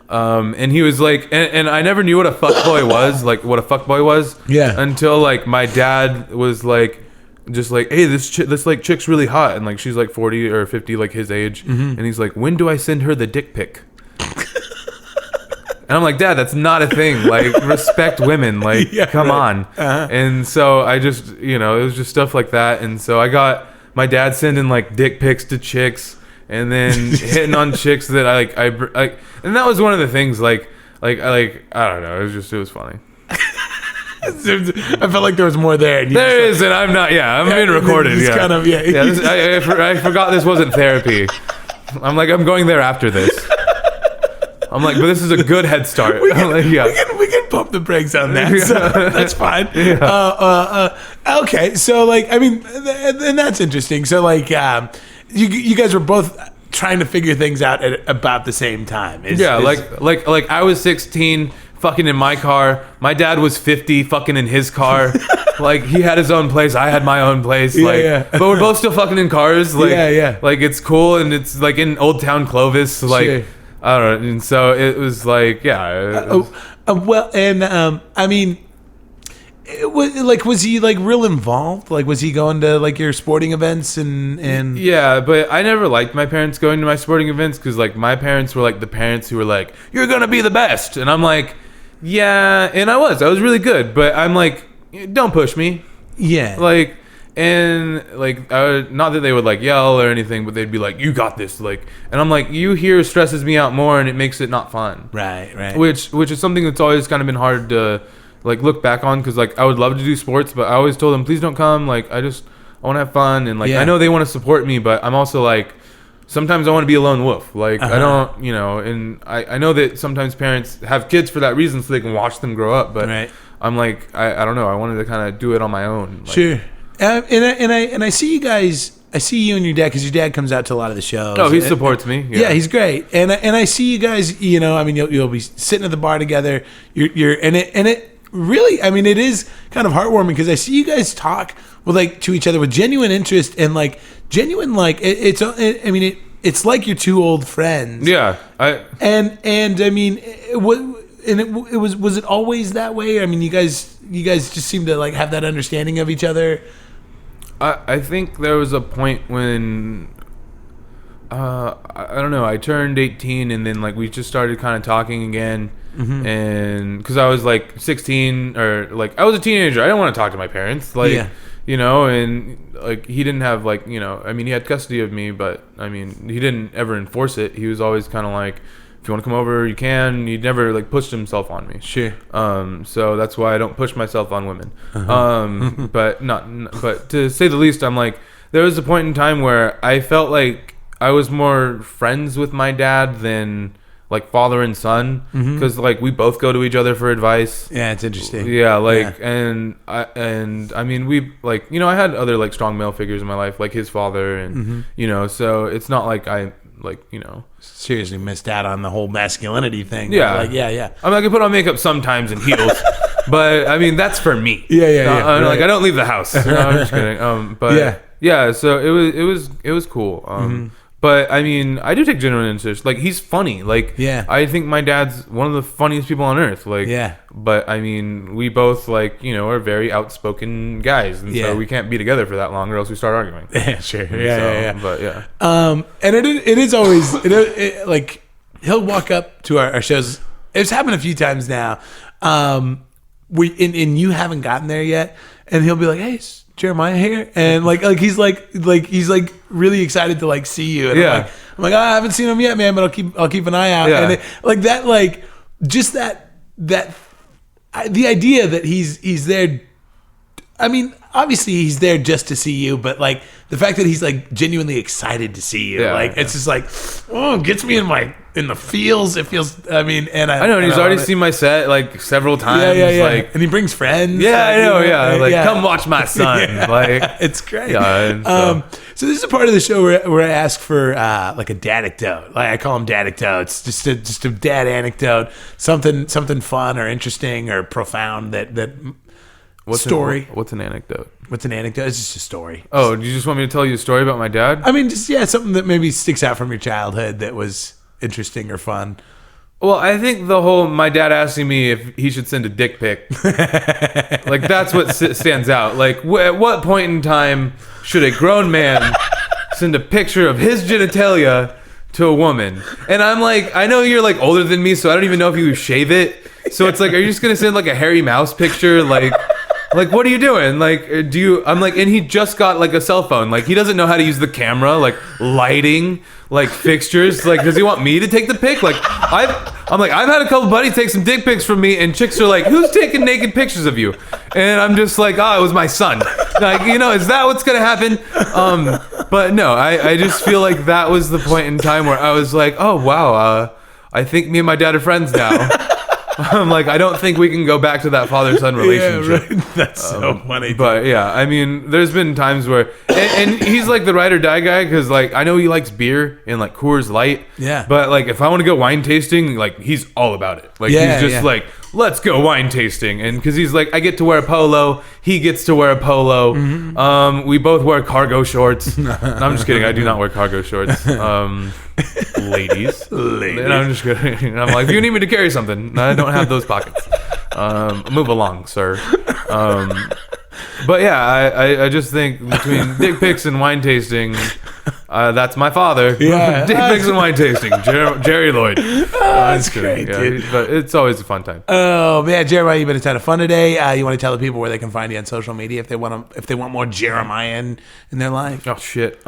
And he was like, and I never knew what a fuckboy was, like what a fuckboy was. Yeah. Until like my dad was like, just like, hey, this like chick's really hot, and like she's like 40 or 50, like his age, and he's like, when do I send her the dick pic? And I'm like, Dad, that's not a thing. Like, respect women. Like, come on. And so I just, you know, it was just stuff like that. And so I got my dad sending like dick pics to chicks, and then hitting on chicks that I and that was one of the things. Like I don't know. It was funny. I felt like there was more there. And there is, and I'm not. Yeah, I'm being recorded. Yeah, kind of. I forgot this wasn't therapy. I'm going there after this. I'm like, but this is a good head start. We can pump the brakes on that. So that's fine. Yeah. Okay, so like, I mean, and that's interesting. So like, you guys were both trying to figure things out at about the same time. Like I was 16. Fucking in my car. My dad was 50, fucking in his car. Like he had his own place, I had my own place. But we're both still fucking in cars. Like, like it's cool, and it's like in Old Town Clovis. Like I don't know. And so it was like, well, and I mean, was he like real involved? Like, was he going to like your sporting events and? Yeah, but I never liked my parents going to my sporting events because like my parents were like the parents who were like, you're gonna be the best, and I'm like, yeah, and I was really good, but I'm like, don't push me. Yeah. Like, and like, not that they would like yell or anything, but they'd be like, you got this. Like, and I'm like, you here stresses me out more, and it makes it not fun. Right. Which is something that's always kind of been hard to like look back on, because like I would love to do sports, but I always told them, please don't come. Like, I want to have fun, and like I know they want to support me, but I'm also like, sometimes I want to be a lone wolf. Like I don't, you know, and I know that sometimes parents have kids for that reason so they can watch them grow up, but I'm like, I don't know, I wanted to kind of do it on my own. Like, sure. And I see you guys. I see you and your dad, because your dad comes out to a lot of the shows. Oh, he supports me. Yeah, he's great. And I see you guys. You know, I mean, you'll be sitting at the bar together. You're and it really, I mean, it is kind of heartwarming, because I see you guys talk with like to each other with genuine interest and like genuine like it's like you're 2 old friends. Yeah, and I mean, was it always that way? I mean, you guys just seem to like have that understanding of each other. I think there was a point when I don't know, I turned 18, and then like we just started kind of talking again. And because I was like 16, or like I was a teenager, I didn't want to talk to my parents, like you know, and like he didn't have like, you know, I mean, he had custody of me, but I mean, he didn't ever enforce it. He was always kind of like, if you want to come over, you can. He never like pushed himself on me. Sure. So that's why I don't push myself on women. But to say the least, I'm like, there was a point in time where I felt like I was more friends with my dad than like father and son, because like we both go to each other for advice. Yeah, it's interesting. Yeah, like and I mean we like, you know, I had other like strong male figures in my life, like his father, and you know, so it's not like I like, you know, seriously missed out on the whole masculinity thing. Yeah, like yeah. I mean, I can put on makeup sometimes and heels, but I mean that's for me. Yeah. Right. Like I don't leave the house. No, I'm just kidding. But yeah. So it was cool. But I mean, I do take genuine interest. Like he's funny. Like I think my dad's one of the funniest people on earth. Like But I mean, we both like, you know, are very outspoken guys, and so we can't be together for that long, or else we start arguing. Yeah, sure. Yeah. But yeah. And it is always like he'll walk up to our shows. It's happened a few times now. We and you haven't gotten there yet, and he'll be like, "Hey, is Jeremiah here?" And like he's really excited to like see you. And I'm like, oh, I haven't seen him yet, man, but I'll keep an eye out. Yeah. And the idea that he's there. I mean, obviously he's there just to see you, but like the fact that he's like genuinely excited to see you, it's just like, oh, gets me in the feels. It feels. I mean, and I know, and he's already seen my set like several times. Yeah. Like, and he brings friends. Yeah, I know. Yeah, like come watch my son. Like it's great. Yeah. So this is a part of the show where I ask for like a dadicdote. Like I call them dadicdotes, just a dad anecdote, something fun or interesting or profound that. What's an anecdote? What's an anecdote? It's just a story. Oh, do you just want me to tell you a story about my dad? I mean, just something that maybe sticks out from your childhood that was interesting or fun. Well, I think the whole my dad asking me if he should send a dick pic, like that's what stands out. Like, at what point in time should a grown man send a picture of his genitalia to a woman? And I'm like, I know you're like older than me, so I don't even know if you shave it. So it's like, are you just gonna send like a hairy mouse picture? Like, what are you doing? Like, I'm like, and he just got like a cell phone. Like, he doesn't know how to use the camera, like lighting, like fixtures. Like, does he want me to take the pic? Like, I've had a couple buddies take some dick pics from me, and chicks are like, who's taking naked pictures of you? And I'm just like, it was my son. Like, you know, is that what's gonna happen? But no, I just feel like that was the point in time where I was like, oh wow, I think me and my dad are friends now. I'm like, I don't think we can go back to that father-son relationship. Yeah, right. That's so funny. But yeah, I mean, there's been times where, and he's like the ride or die guy, because like I know he likes beer and like Coors Light. Yeah. But like if I want to go wine tasting, like he's all about it. Like he's just like, let's go wine tasting, and because he's like, I get to wear a polo, he gets to wear a polo. We both wear cargo shorts. No, I'm just kidding. I do not wear cargo shorts. Ladies. And I'm just kidding. And I'm like, if you need me to carry something, I don't have those pockets. Move along, sir. But yeah, I just think between dick pics and wine tasting, that's my father. Yeah. Dick pics and wine tasting. Jerry Loyd. That's great, dude. But it's always a fun time. Oh man, Jeremiah, you've been a ton of fun today. You want to tell the people where they can find you on social media if they want more Jeremiah in their life? Oh shit.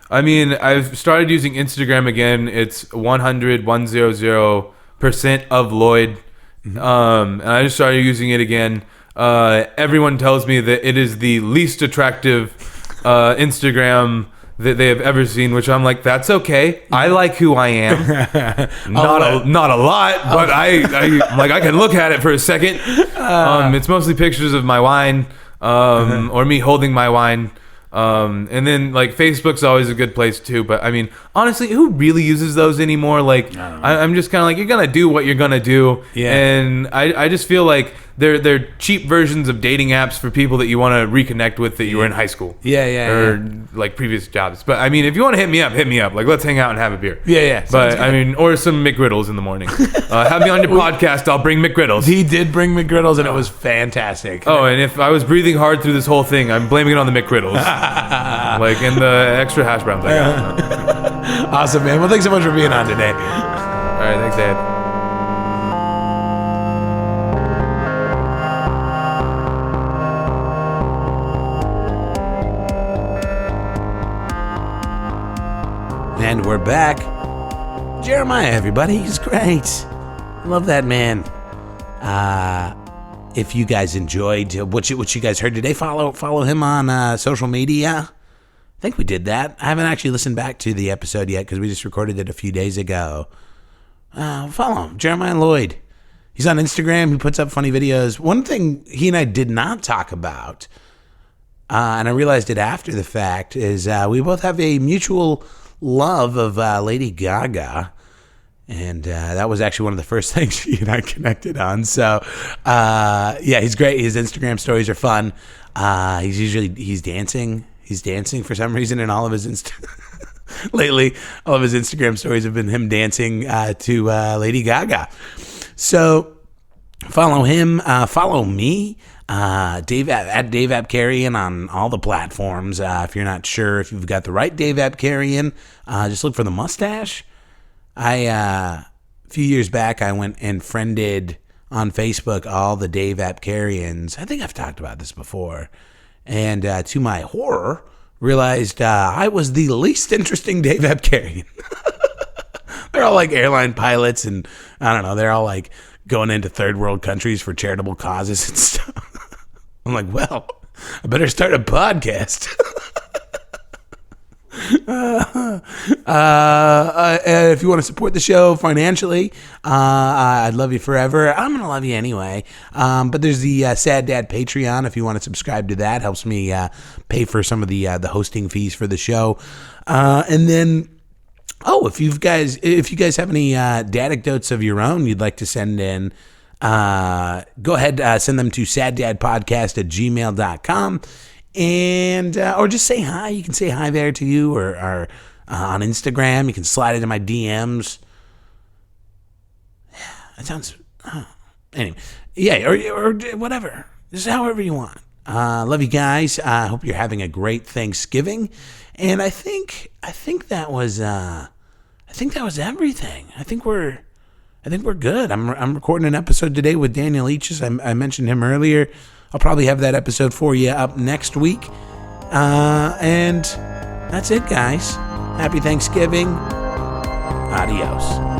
I mean, I've started using Instagram again. It's 100% of Loyd. And I just started using it again. Everyone tells me that it is the least attractive Instagram that they have ever seen, which I'm like, that's okay. I like who I am. Not a lot, but I'm like, I can look at it for a second. It's mostly pictures of my wine, or me holding my wine. And then like Facebook's always a good place too, but I mean, honestly, who really uses those anymore? Like, I'm just kind of like, you're gonna do what you're gonna do, and I just feel like they're cheap versions of dating apps for people that you want to reconnect with that you were in high school, or like previous jobs. But I mean, if you want to hit me up. Like, let's hang out and have a beer. But I mean, or some McGriddles in the morning. Have me on your podcast. I'll bring McGriddles. He did bring McGriddles, and it was fantastic. Oh, and if I was breathing hard through this whole thing, I'm blaming it on the McGriddles. Like, in the extra hash browns I got. Awesome, man. Well, thanks so much for being on today. All right, thanks, Dad. And we're back. Jeremiah, everybody. He's great. I love that man. If you guys enjoyed what you guys heard today, follow him on social media. I think we did that. I haven't actually listened back to the episode yet because we just recorded it a few days ago. Follow him, Jeremiah Loyd. He's on Instagram. He puts up funny videos. One thing he and I did not talk about, and I realized it after the fact, is we both have a mutual love of Lady Gaga. And that was actually one of the first things he and I connected on. So, yeah, he's great. His Instagram stories are fun. He's dancing. He's dancing for some reason in all of his lately. All of his Instagram stories have been him dancing to Lady Gaga. So follow him. Follow me. Dave at Dave Apkarian on all the platforms. If you're not sure if you've got the right Dave Apkarian, just look for the mustache. A few years back, I went and friended on Facebook all the Dave Apkarians. I think I've talked about this before. And to my horror, realized I was the least interesting Dave Apkarian. They're all like airline pilots, and I don't know, they're all like going into third world countries for charitable causes and stuff. I'm like, well, I better start a podcast. If you want to support the show financially, I'd love you forever. I'm gonna love you anyway. But there's the Sad Dad Patreon. If you want to subscribe to that, helps me pay for some of the hosting fees for the show. And then, if you guys have any Dadicdotes of your own you'd like to send in, go ahead, send them to saddadpodcast@gmail.com. And or just say hi. You can say hi there to you, or on Instagram. You can slide into my DMs. Yeah, that sounds. Anyway, yeah, or whatever. Just however you want. Love you guys. I hope you're having a great Thanksgiving. And I think that was everything. I think we're good. I'm recording an episode today with Daniel Leaches. I mentioned him earlier. I'll probably have that episode for you up next week. And that's it, guys. Happy Thanksgiving. Adios.